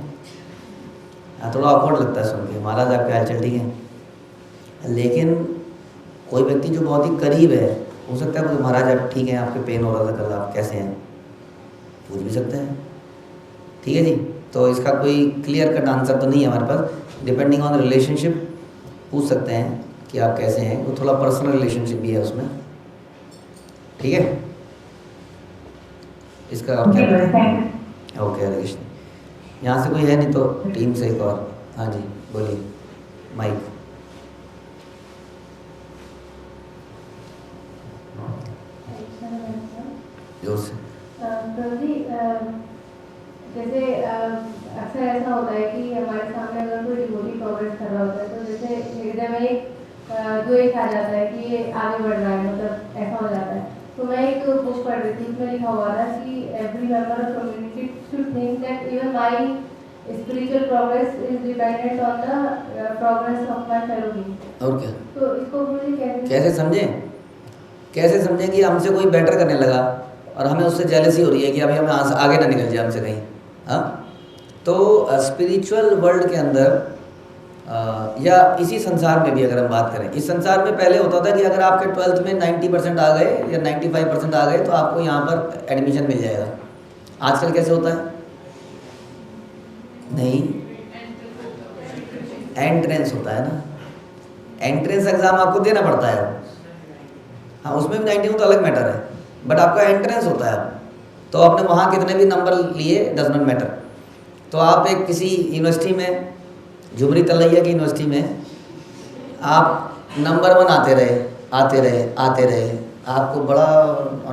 थोड़ा ऑकवर्ड लगता है सुन के, महाराज आपके हालचाल ठीक है। लेकिन कोई व्यक्ति जो बहुत ही करीब है, हो सकता है महाराज आप ठीक हैं, आपके पेन हो रहा था कल, आप कैसे हैं, पूछ भी सकते हैं। ठीक है जी। तो इसका कोई क्लियर कट आंसर तो नहीं है हमारे पास। डिपेंडिंग ऑन रिलेशनशिप पूछ सकते हैं कि आप कैसे हैं। वो थोड़ा पर्सनल रिलेशनशिप भी है उसमें। ठीक है, इसका और क्या बताएं। ओके, हरे कृष्ण। यहाँ से कोई है नहीं तो टीम से एक और। हाँ जी, बोलिए, माइक। जोर से। जैसे अक्सर ऐसा होता है कि हमारे सामने अगर कोई डिवोटी प्रोग्रेस कर रहा होता है तो जैसे हृदय में एक द्वेष आ जाता है कि ये आगे बढ़ रहा है, मतलब ऐसा हो जाता है। तो मैं एक बुक पढ़ रही थी, उसमें लिखा हुआ था कि every member of community should think that even my spiritual progress is dependent on the progress of my fellow being. और क्या? तो इसको मुझे कैसे समझें? कैसे समझें कि हमसे कोई बेटर करने लगा और हमें उससे जेलसी हो रही है कि अभी हमें आगे ना निकल जाए हमसे कहीं। हाँ, तो स्पिरिचुअल वर्ल्ड के अंदर या इसी संसार में भी अगर हम बात करें, इस संसार में पहले होता था कि अगर आपके 12th में 90% आ गए या 95% आ गए तो आपको यहाँ पर एडमिशन मिल जाएगा। आजकल कैसे होता है? नहीं, एंट्रेंस होता है ना। एंट्रेंस एग्ज़ाम आपको देना पड़ता है। हाँ, उसमें भी 90 तो अलग मैटर है, बट आपका एंट्रेंस होता है। तो आपने वहाँ कितने भी नंबर लिए डज नॉट मैटर। तो आप एक किसी यूनिवर्सिटी में, झुमरी तलैया की यूनिवर्सिटी में आप नंबर 1 आते रहे, आपको बड़ा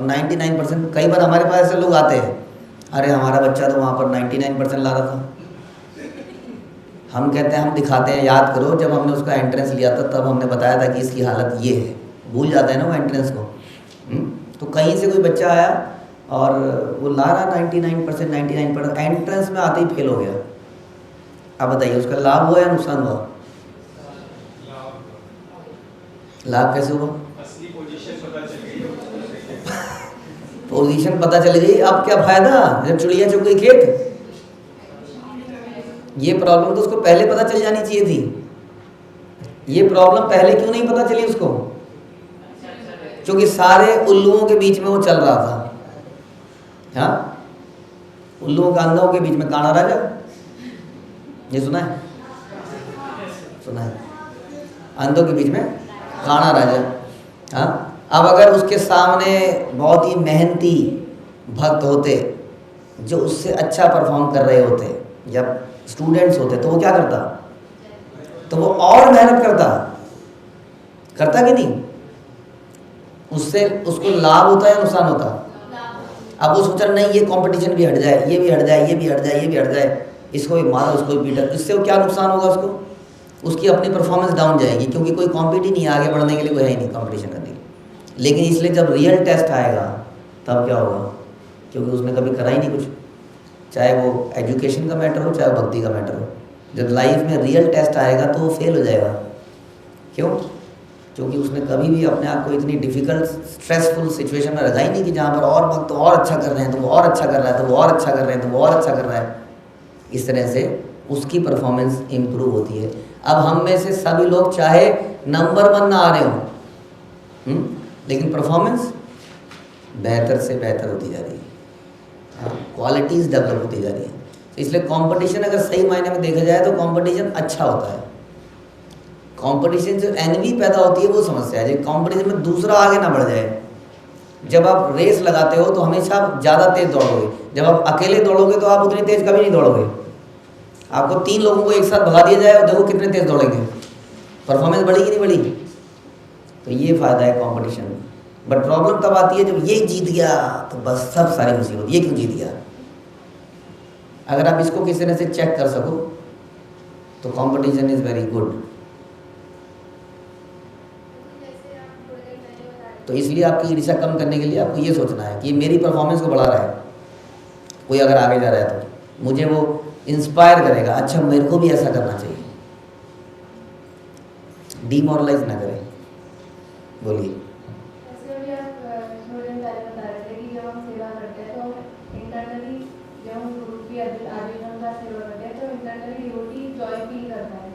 99%, कई बार हमारे पास ऐसे लोग आते हैं, अरे हमारा बच्चा तो वहाँ पर 99% ला रहा था। हम कहते हैं, हम दिखाते हैं, याद करो जब हमने उसका एंट्रेंस लिया था तब हमने बताया था कि इसकी हालत ये है। भूल जाते हैं ना वो एंट्रेंस को। तो कहीं से कोई बच्चा आया और वो ला रहा 99%, 99%, एंट्रेंस में आते ही फेल हो गया। अब बताइए उसका लाभ हुआ या नुकसान हुआ? लाभ कैसे हुआ? पोजीशन पता चल गई, अब क्या फायदा जब चिड़िया चुग गई खेत। ये प्रॉब्लम तो उसको पहले पता चल जानी चाहिए थी। ये प्रॉब्लम पहले क्यों नहीं पता चली उसको? क्योंकि सारे उल्लुओं के बीच में वो चल रहा था। हाँ, उल्लुओं का अंधों के बीच में काना राजा, ये सुना है? सुना है, अंधों के बीच में काना राजा। हाँ, अब अगर उसके सामने बहुत ही मेहनती भक्त होते जो उससे अच्छा परफॉर्म कर रहे होते या स्टूडेंट्स होते तो वो क्या करता? तो वो और मेहनत करता कि नहीं? उससे उसको लाभ होता या नुकसान होता? अब वो सोचा नहीं ये कंपटीशन भी हट जाए, ये भी हट जाए, ये भी हट जाए, ये भी हट जाए, इसको भी मारा, उसको भी पीटा, इससे वो क्या नुकसान होगा उसको? उसकी अपनी परफॉर्मेंस डाउन जाएगी, क्योंकि कोई कॉम्पिट ही नहीं है, आगे बढ़ने के लिए कोई है ही नहीं कंपटीशन करने के लिए। लेकिन इसलिए जब रियल टेस्ट आएगा तब क्या होगा? क्योंकि उसने कभी करा ही नहीं कुछ, चाहे वो एजुकेशन का मैटर हो चाहे भक्ति का मैटर हो। जब लाइफ में रियल टेस्ट आएगा तो वो फेल हो जाएगा। क्यों? क्योंकि उसने कभी भी अपने आप को इतनी डिफिकल्ट स्ट्रेसफुल सिचुएशन में रखा ही नहीं कि जहाँ पर और भक्त और अच्छा कर रहे हैं तो वो और अच्छा कर रहा है, तो वो और अच्छा कर रहे हैं तो वो और अच्छा कर रहा है। इस तरह से उसकी परफॉर्मेंस इम्प्रूव होती है। अब हम में से सभी लोग चाहे नंबर 1 ना आ रहे हों, लेकिन परफॉर्मेंस बेहतर से बेहतर होती जा रही है, क्वालिटीज़ डेवलप होती जा रही है। इसलिए कंपटीशन अगर सही मायने में देखा जाए तो कंपटीशन अच्छा होता है। कंपटीशन से एनवी पैदा होती है वो समस्या है। जब कंपटीशन में दूसरा आगे ना बढ़ जाए। जब आप रेस लगाते हो तो हमेशा आप ज़्यादा तेज़ दौड़ोगे। जब आप अकेले दौड़ोगे तो आप उतनी तेज़ कभी नहीं दौड़ोगे। आपको 3 लोगों को एक साथ भगा दिया जाए और देखो कितने तेज़ दौड़ेंगे, परफॉर्मेंस बढ़ी कि नहीं बढ़ी? तो ये फ़ायदा है कंपटीशन में। बट प्रॉब्लम तब आती है जब ये जीत गया तो बस सब सारी मुसीबत, ये क्यों जीत गया? अगर आप इसको किसी तरह से चेक कर सको तो कंपटीशन इज़ वेरी गुड। तो इसलिए आपकी ईर्ष्या कम करने के लिए आपको ये सोचना है कि ये मेरी परफॉर्मेंस को बढ़ा रहा है। कोई अगर आगे जा रहा है तो मुझे वो इंस्पायर करेगा, अच्छा मेरे को भी ऐसा करना चाहिए। डिमोरलाइज ना करें। बोलिए। जैसे अभी आप थोड़ी देर पहले बता रहे थे कि जब हम सेवा करते हैं तो इंटरनली जब हम गुरु की आजीवन का सेवा करते हैं तो इंटरनली डिवोटी जॉय फील करता है।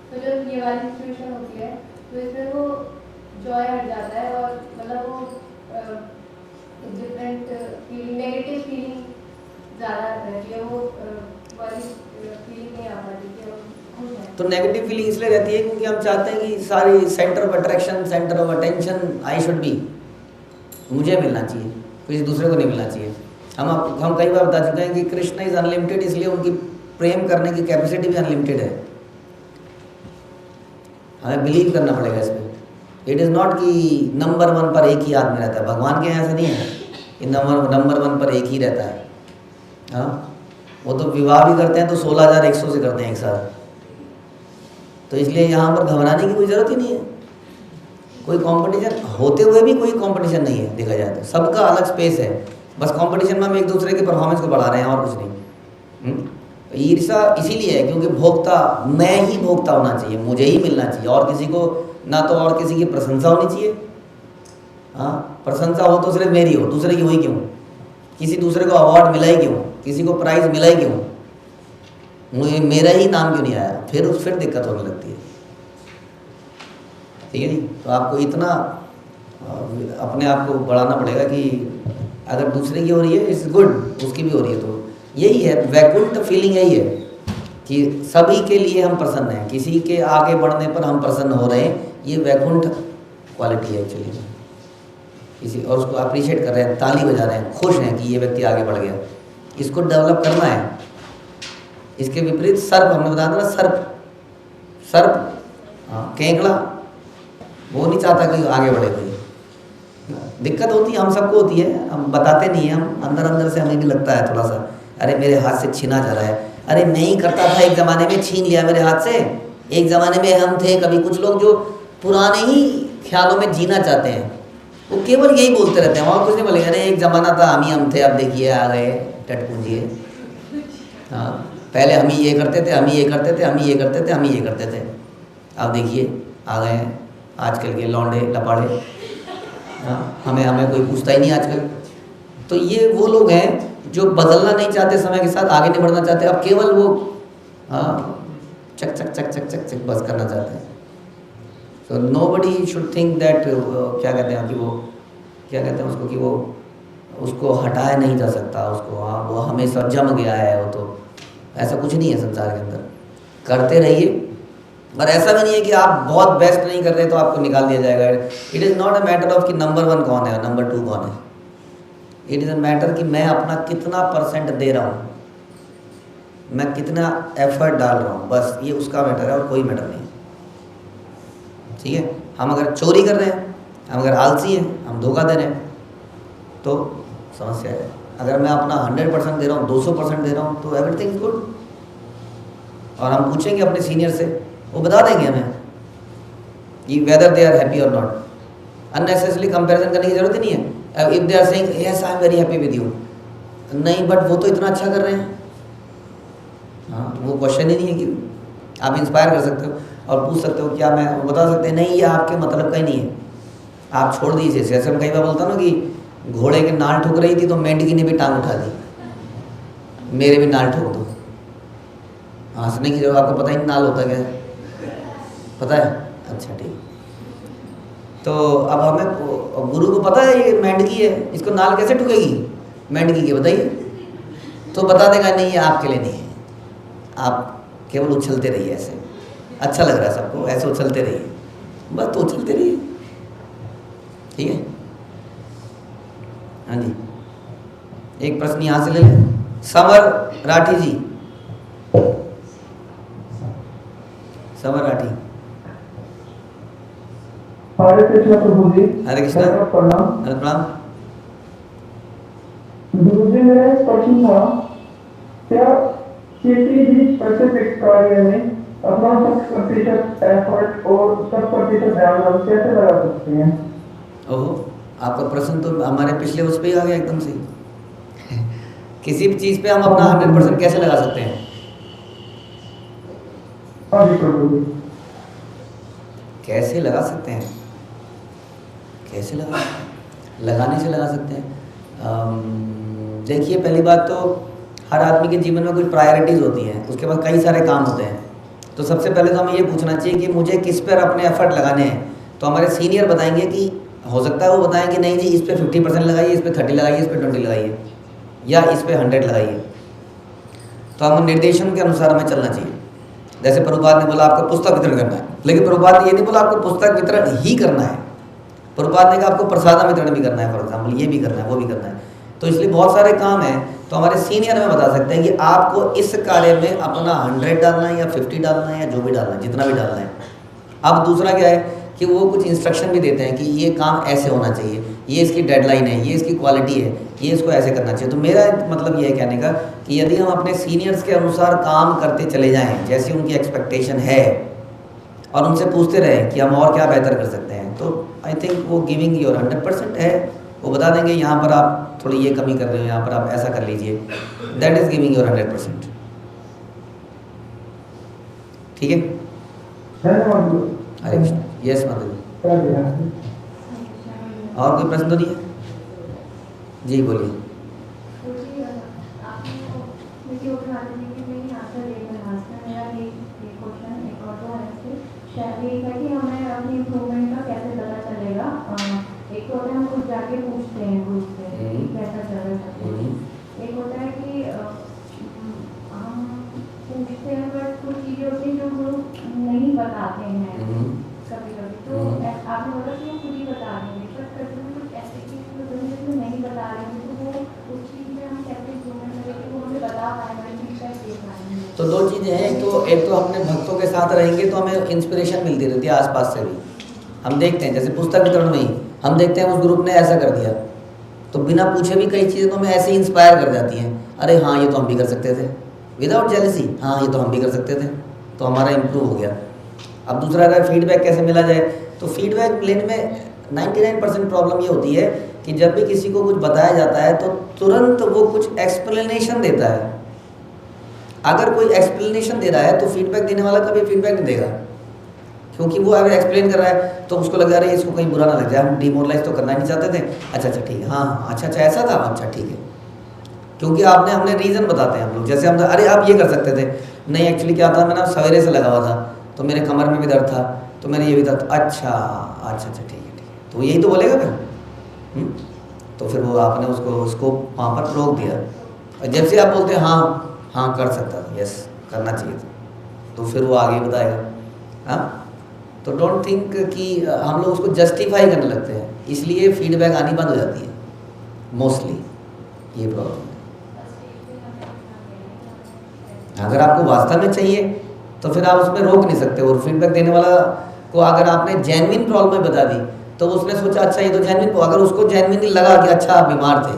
तो जब ये वाली सिचुएशन होती है तो इसमें वो जॉय हट जाता है और मतलब वो डिफरेंट फीलिंग, नेगेटिव फीलिंग ज़्यादा रहती है, वो वाली फीलिंग नहीं आ पाती कि हम खुश हैं। तो नेगेटिव फीलिंग इसलिए रहती है क्योंकि हम चाहते हैं कि सारी centre of attraction, centre of attention I should be, मुझे मिलना चाहिए, किसी दूसरे को नहीं मिलना चाहिए। हम कई बार बता चुके हैं कि कृष्ण इज़ अनलिमिटेड, इसलिए उनकी प्रेम करने की कैपेसिटी भी अनलिमिटेड है। हमें बिलीव करना पड़ेगा इस पर। इट इज़ नॉट कि नंबर 1 पर एक ही आदमी रहता है। भगवान के यहाँ ऐसा नहीं है कि नंबर 1 पर एक ही रहता है। हाँ, वो तो विवाह भी करते हैं तो 16,100 से करते हैं एक साथ। तो इसलिए यहाँ पर घबराने की कोई ज़रूरत ही नहीं है। कोई कंपटीशन होते हुए भी कोई कंपटीशन नहीं है, देखा जाए तो सबका अलग स्पेस है। बस कंपटीशन में हम एक दूसरे के परफॉर्मेंस को बढ़ा रहे हैं और कुछ नहीं। ईर्ष्या इसीलिए है क्योंकि भोक्ता, मैं ही भोक्ता होना चाहिए, मुझे ही मिलना चाहिए, और किसी को ना, तो और किसी की प्रशंसा होनी चाहिए। हाँ, प्रशंसा हो तो सिर्फ मेरी हो, दूसरे की हुई क्यों? किसी दूसरे को अवार्ड मिला ही क्यों? किसी को प्राइज़ मिला ही क्यों? मुझे मेरा ही नाम क्यों नहीं आया? फिर दिक्कत होने लगती है। ठीक है जी। तो आपको इतना अपने आप को बढ़ाना पड़ेगा कि अगर दूसरे की हो रही है इट्स गुड, उसकी भी हो रही है। तो यही है वैकुंठ फीलिंग, यही है कि सभी के लिए हम प्रसन्न हैं, किसी के आगे बढ़ने पर हम प्रसन्न हो रहे हैं। ये वैकुंठ क्वालिटी है एक्चुअली। किसी और उसको अप्रिशिएट कर रहे हैं, ताली बजा रहे हैं, खुश हैं कि ये व्यक्ति आगे बढ़ गया। इसको डेवलप करना है। इसके विपरीत सर्प, हमने बताया था ना, सर्प हाँ, केकड़ा वो नहीं चाहता कि आगे बढ़े कोई, दिक्कत होती है, हम सबको होती है, हम बताते नहीं हैं, हम अंदर अंदर से हमें भी लगता है थोड़ा सा, अरे मेरे हाथ से छीना जा रहा है, अरे नहीं करता था एक ज़माने में, छीन लिया मेरे हाथ से। एक ज़माने में हम थे, कभी कुछ लोग जो पुराने ही ख्यालों में जीना चाहते हैं, वो केवल यही बोलते रहते हैं, वहाँ कुछ नहीं बोलेंगे, अरे एक ज़माना था हम थे, अब देखिए आ गए टटपूंजिए। हाँ, पहले हम ही ये करते थे, हम ही ये करते थे, हम ही ये करते थे, हम ही ये करते थे, अब देखिए आ गए हैं आजकल के लौंडे लपाड़े। हाँ, हमें कोई पूछता ही नहीं आजकल। तो ये वो लोग हैं जो बदलना नहीं चाहते, समय के साथ आगे नहीं बढ़ना चाहते, अब केवल वो चक चक चक चक चक चक बस करना चाहते हैं। तो नोबडी शुड थिंक दैट क्या कहते हैं कि वो क्या कहते हैं उसको, कि वो उसको हटाया नहीं जा सकता उसको, हाँ वो हमेशा जम गया है, वो तो ऐसा कुछ नहीं है संसार के अंदर। करते रहिए, और ऐसा भी नहीं है कि आप बहुत बेस्ट नहीं कर रहे तो आपको निकाल दिया जाएगा। It is not a matter of कि नंबर 1 कौन है, नंबर 2 कौन है। इट इज़ अ मैटर कि मैं अपना कितना % दे रहा हूँ, मैं कितना एफर्ट डाल रहा हूँ, बस ये उसका मैटर है और कोई मैटर नहीं। ठीक है, हम अगर चोरी कर रहे हैं, हम अगर आलसी हैं, हम धोखा दे रहे हैं तो समस्या है। अगर मैं अपना 100% दे रहा हूँ, 200% दे रहा हूँ, तो एवरीथिंग इज गुड। और हम पूछेंगे अपने सीनियर से, वो बता देंगे हमें कि वेदर दे आर हैप्पी और नॉट। अननेसेसरली कंपैरिजन करने की जरूरत ही नहीं है। If they are saying yes I am very happy with you, नहीं बट वो तो इतना अच्छा कर रहे हैं, हाँ तो वो क्वेश्चन ही नहीं है कि आप इंस्पायर कर सकते हो और पूछ सकते हो क्या, मैं वो बता सकते हैं नहीं ये आपके मतलब का ही नहीं है, आप छोड़ दीजिए। जैसे हम कई बार बोलता ना कि घोड़े के नाल ठुक रही थी तो मेंढकी ने भी टांग उठा दी, मेरे भी नाल ठोक दो। हंसने की जरूरत, आपको पता ही नहीं नाल होता क्या है, पता है? अच्छा ठीक। तो अब हमें गुरु को पता है ये मेंढकी है, इसको नाल कैसे ठुकेगी मेंढकी के, बताइए? तो बता देगा नहीं ये आपके लिए नहीं है, आप केवल उछलते रहिए ऐसे, अच्छा लग रहा है सबको, ऐसे उछलते रहिए, बस तो उछलते रहिए। ठीक है, हाँ जी। एक प्रश्न यहाँ से ले लें, समर राठी जी। समर राठी। हरे कृष्ण प्रभु जी। हरे कृष्ण। प्रणाम। हरे प्रणाम। गुरु जी, मेरा एक प्रश्न था, क्या किसी भी स्पेसिफिक कार्य में अपना 100% एफर्ट और 100% ध्यान हम कैसे लगा सकते हैं? ओहो, आपका प्रश्न तो हमारे पिछले उस पे ही आ गया एकदम से। किसी भी चीज़ पे हम अपना 100% कैसे लगा सकते हैं? हाँ जी प्रभु जी। कैसे लगा सकते हैं? कैसे लगा, लगाने से लगा सकते हैं। देखिए, पहली बात तो हर आदमी के जीवन में कुछ प्रायोरिटीज़ होती हैं, उसके बाद कई सारे काम होते हैं। तो सबसे पहले तो हमें ये पूछना चाहिए कि मुझे किस पर अपने एफर्ट लगाने हैं। तो हमारे सीनियर बताएंगे कि हो सकता है वो बताएं कि नहीं जी इस पे 50% लगाइए, इस पे 30 लगाइए, इस पे 20 लगाइए, या इस पे 100 लगाइए। तो हम निर्देशन के अनुसार हमें चलना चाहिए। जैसे प्रभुपाद ने बोला आपको पुस्तक वितरण करना है, लेकिन प्रभुपाद ने ये नहीं बोला आपको पुस्तक वितरण ही करना है। प्रभुपाद ने कहा आपको प्रसाद वितरण भी करना है, फॉर एग्जाम्पल ये भी करना है, वो भी करना है। तो इसलिए बहुत सारे काम हैं। तो हमारे सीनियर हमें बता सकते हैं कि आपको इस कार्य में अपना 100 डालना है या 50 डालना है या जो भी डालना है, जितना भी डालना है। अब दूसरा क्या है कि वो कुछ इंस्ट्रक्शन भी देते हैं कि ये काम ऐसे होना चाहिए, ये इसकी डेडलाइन है, ये इसकी क्वालिटी है, ये इसको ऐसे करना चाहिए। तो मेरा मतलब ये है कहने का कि यदि हम अपने सीनियर्स के अनुसार काम करते चले जाएं, जैसी उनकी एक्सपेक्टेशन है, और उनसे पूछते रहें कि हम और क्या बेहतर कर सकते हैं, तो आई थिंक वो गिविंग योर 100% है। वो बता देंगे यहाँ पर आप थोड़ी ये कमी कर रहे हो, यहाँ पर आप ऐसा कर लीजिए, दैट इज़ गिविंग योर 100%। ठीक है, हरे कृष्ण। यस माता जी। और कोई प्रश्न तो नहीं है? जी बोलिए। एक तो होता है हम कुछ जाके पूछते हैं ग्रुप से कैसा चल रहा है, एक होता है कि हम पूछते हैं बट कुछ चीज़ें होती हैं जो ग्रुप नहीं बताते हैं कभी कभी। तो आपने बोला कि वो खुद ही बता देंगे, पर कभी कुछ ऐसे चीज़ जो नहीं बता रहे हैं, तो वो उस चीज़ में हम कैसे इम्प्रूवमेंट करें कि वो हमें बता पाए, हमें फीडबैक दे पाएंगे। तो दो चीज़ें हैं, एक तो अपने भक्तों के साथ रहेंगे तो हमें इंस्पिरेशन मिलती रहती है आसपास से भी। हम देखते हैं, जैसे पुस्तक वितरण में ही हम देखते हैं उस ग्रुप ने ऐसा कर दिया, तो बिना पूछे भी कई चीज़ें तो हमें ऐसे ही इंस्पायर कर जाती हैं, अरे हाँ ये तो हम भी कर सकते थे, विदाउट जेलसी, हाँ ये तो हम भी कर सकते थे, तो हमारा इम्प्रूव हो गया। अब दूसरा अगर फीडबैक कैसे मिला जाए, तो फीडबैक लेने में 99% प्रॉब्लम ये होती है कि जब भी किसी को कुछ बताया जाता है तो तुरंत वो कुछ एक्सप्लेनेशन देता है। अगर कोई एक्सप्लेनेशन दे रहा है तो फीडबैक देने वाला कभी फीडबैक नहीं देगा, क्योंकि वो अगर एक्सप्लेन कर रहा है तो उसको लग रहा है इसको कहीं बुरा ना लग जाए, हम डिमोरलाइज तो करना ही नहीं चाहते थे, अच्छा ठीक है, हाँ अच्छा ऐसा था, अच्छा ठीक है, क्योंकि हमने रीज़न बताते हैं हम लोग। जैसे हम अरे आप ये कर सकते थे, नहीं एक्चुअली क्या था, मैं ना सवेरे से लगा हुआ था तो मेरे कमर में भी दर्द था, तो मैंने ये भी था, अच्छा ठीक है, तो यही तो बोलेगा फिर। तो फिर वो आपने उसको वहाँ पर रोक दिया, और जब से आप बोलते हैं हाँ कर सकता था, यस करना चाहिए था, तो फिर वो आगे बताएगा। हाँ, तो डोंट थिंक कि हम लोग उसको जस्टिफाई करने लगते हैं, इसलिए फीडबैक आनी बंद हो जाती है मोस्टली, ये प्रॉब्लम है। अगर आपको वास्तव में चाहिए तो फिर आप उसमें रोक नहीं सकते, और फीडबैक देने वाला को अगर आपने जेन्युइन प्रॉब्लम बता दी तो उसने सोचा अच्छा ये तो जेन्युइन, अगर उसको जेन्युइन लगा कि अच्छा आप बीमार थे,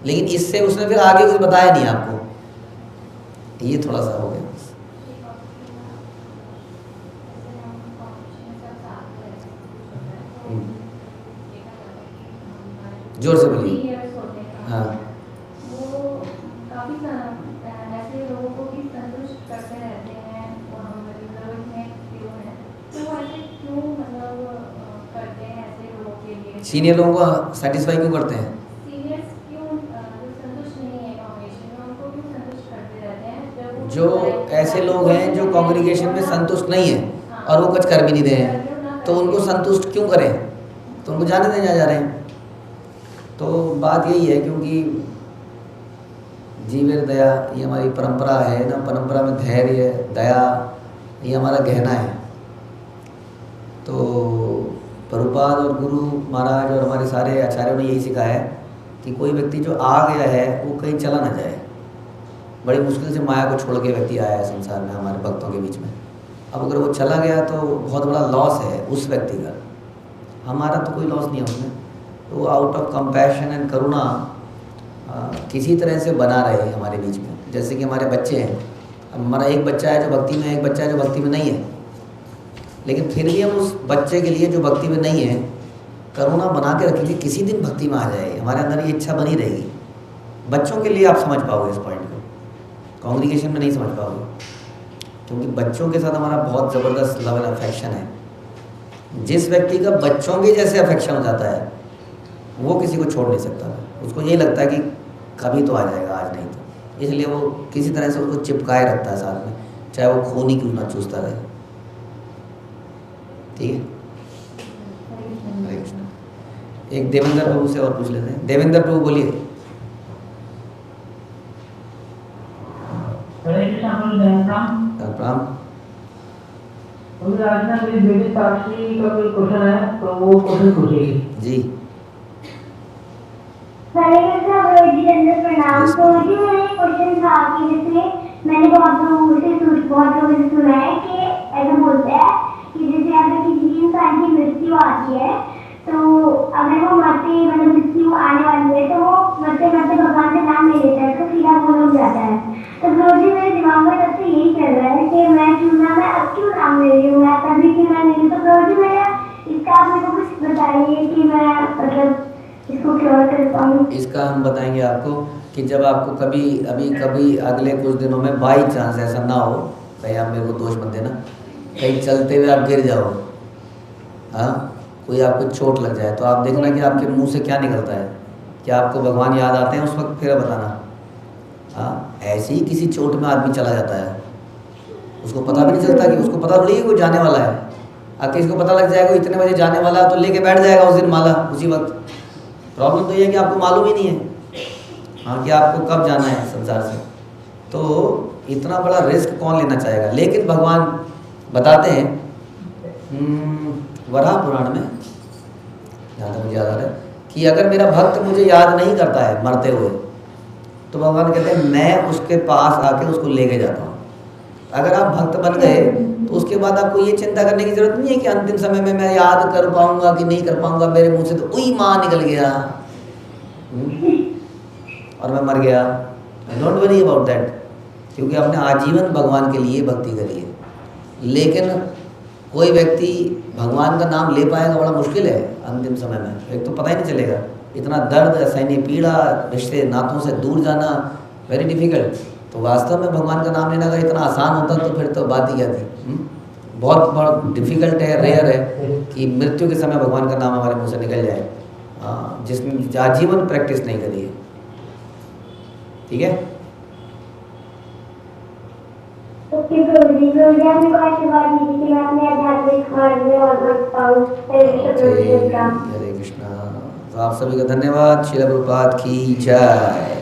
लेकिन इससे उसने फिर आगे कुछ बताया नहीं आपको, ये थोड़ा सा हो गया। जोर से बोलिए। हाँ, सीनियर लोगों को सेटिस्फाई क्यों करते हैं? जो ऐसे लोग हैं जो कांग्रीगेशन में संतुष्ट नहीं है और वो कुछ कर भी नहीं रहे हैं, तो उनको संतुष्ट क्यों करें, तो उनको जाने दें जा रहे हैं। तो बात यही है, क्योंकि जीवेर दया ये हमारी परंपरा है ना, परंपरा में धैर्य दया ये हमारा गहना है। तो प्रभुपाद और गुरु महाराज और हमारे सारे आचार्यों ने यही सिखाया है कि कोई व्यक्ति जो आ गया है वो कहीं चला ना जाए। बड़ी मुश्किल से माया को छोड़ के व्यक्ति आया है संसार में हमारे भक्तों के बीच में, अब अगर वो चला गया तो बहुत बड़ा लॉस है उस व्यक्ति का, हमारा तो कोई लॉस नहीं है उसमें। तो आउट ऑफ कंपैशन एंड करुणा किसी तरह से बना रहे हमारे बीच में। जैसे कि हमारे बच्चे हैं, हमारा एक बच्चा है जो भक्ति में है, एक बच्चा है जो भक्ति में नहीं है, लेकिन फिर भी हम उस बच्चे के लिए जो भक्ति में नहीं है करुणा बना के रखेंगे, किसी दिन भक्ति में आ जाए, हमारे अंदर ये इच्छा बनी रहेगी। बच्चों के लिए आप समझ पाओगे इस पॉइंट को, कांग्रीगेशन में नहीं समझ पाओगे, क्योंकि बच्चों के साथ हमारा बहुत ज़बरदस्त लव एंड अफेक्शन है। जिस व्यक्ति का बच्चों के जैसे अफेक्शन हो जाता है वो किसी को छोड़ नहीं सकता, उसको यही लगता है कि कभी तो आ जाएगा, आज नहीं तो, इसलिए वो किसी तरह से उसको चिपकाए रखता है साथ में, चाहे वो खून ही क्यों ना चूसता रहे। ठीक है, एक देवेंद्र प्रभु से और पूछ लेते हैं। देवेंद्र प्रभु बोलिए। प्रणाम। आज ना मेरी बेटी साक्षी का कोई क्वेश्चन है तो वो क्वेश्चन पूछेगी जी। प्रणाम। तो जी मेरा क्वेश्चन था कि जैसे मैंने बहुत लोगों से सुना है कि ऐसा बोलते हैं कि जैसे अगर किसी इंसान की मृत्यु आती है तो अगर वो मृत्यु आने वाली है तो वो मरते भगवान से नाम ले लेता है तो सीधा वो लोग जाता है। तो जी मेरे दिमाग में तब से यही चल रहा है कि मैं अब क्यों नाम ले रही हूँ, मैं तभी क्यों ना ले रही हूँ। तो जी मेरा इसका आप मेरे को कुछ बताइए कि मैं मतलब इसको क्योर कर पाऊँ। इसका हम बताएंगे आपको कि जब आपको कभी अगले कुछ दिनों में बाई चांस ऐसा ना हो, कहीं आप मेरे को दोष मत देना, कहीं चलते हुए आप गिर जाओ, हाँ कोई आपको चोट लग जाए, तो आप देखना कि आपके मुंह से क्या निकलता है, क्या आपको भगवान याद आते हैं उस वक्त, फिर बताना। हाँ, ऐसे ही किसी चोट में आदमी चला जाता है, उसको पता भी नहीं चलता कि उसको पता थोड़ी है वो जाने वाला है। अब किसी को पता लग जाएगा इतने बजे जाने वाला तो लेके बैठ जाएगा उस दिन माला उसी वक्त। प्रॉब्लम तो ये है कि आपको मालूम ही नहीं है हाँ कि आपको कब जाना है संसार से, तो इतना बड़ा रिस्क कौन लेना चाहेगा। लेकिन भगवान बताते हैं वराह पुराण में, जहाँ तक मुझे याद आ रहा है, कि अगर मेरा भक्त मुझे याद नहीं करता है मरते हुए तो भगवान कहते हैं मैं उसके पास आके उसको लेके जाता हूँ। अगर आप भक्त बन गए तो उसके बाद आपको ये चिंता करने की जरूरत नहीं है कि अंतिम समय में मैं याद कर पाऊंगा कि नहीं कर पाऊंगा, मेरे मुंह से तो वही माँ निकल गया और मैं मर गया। डोंट वरी अबाउट दैट, क्योंकि आपने आजीवन भगवान के लिए भक्ति करी है। लेकिन कोई व्यक्ति भगवान का नाम ले पाएगा बड़ा मुश्किल है अंतिम समय में। एक तो पता ही नहीं चलेगा, इतना दर्द, असहनीय पीड़ा, रिश्ते नातों से दूर जाना, वेरी डिफिकल्ट। तो वास्तव में भगवान का नाम लेना अगर इतना आसान होता तो फिर तो बात ही क्या थी। बहुत बहुत डिफिकल्ट है, रेयर है कि मृत्यु के समय भगवान का नाम हमारे मुंह से निकल जाए, जिसने आजीवन प्रैक्टिस नहीं करी है। ठीक है, आपने को आशीर्वाद दीजिए कि मैं अपने आध्यात्मिक मार्ग में और बढ़ पाऊं। हरे कृष्णा। तो आप सभी का धन्यवाद। श्रील प्रभुपाद की जय।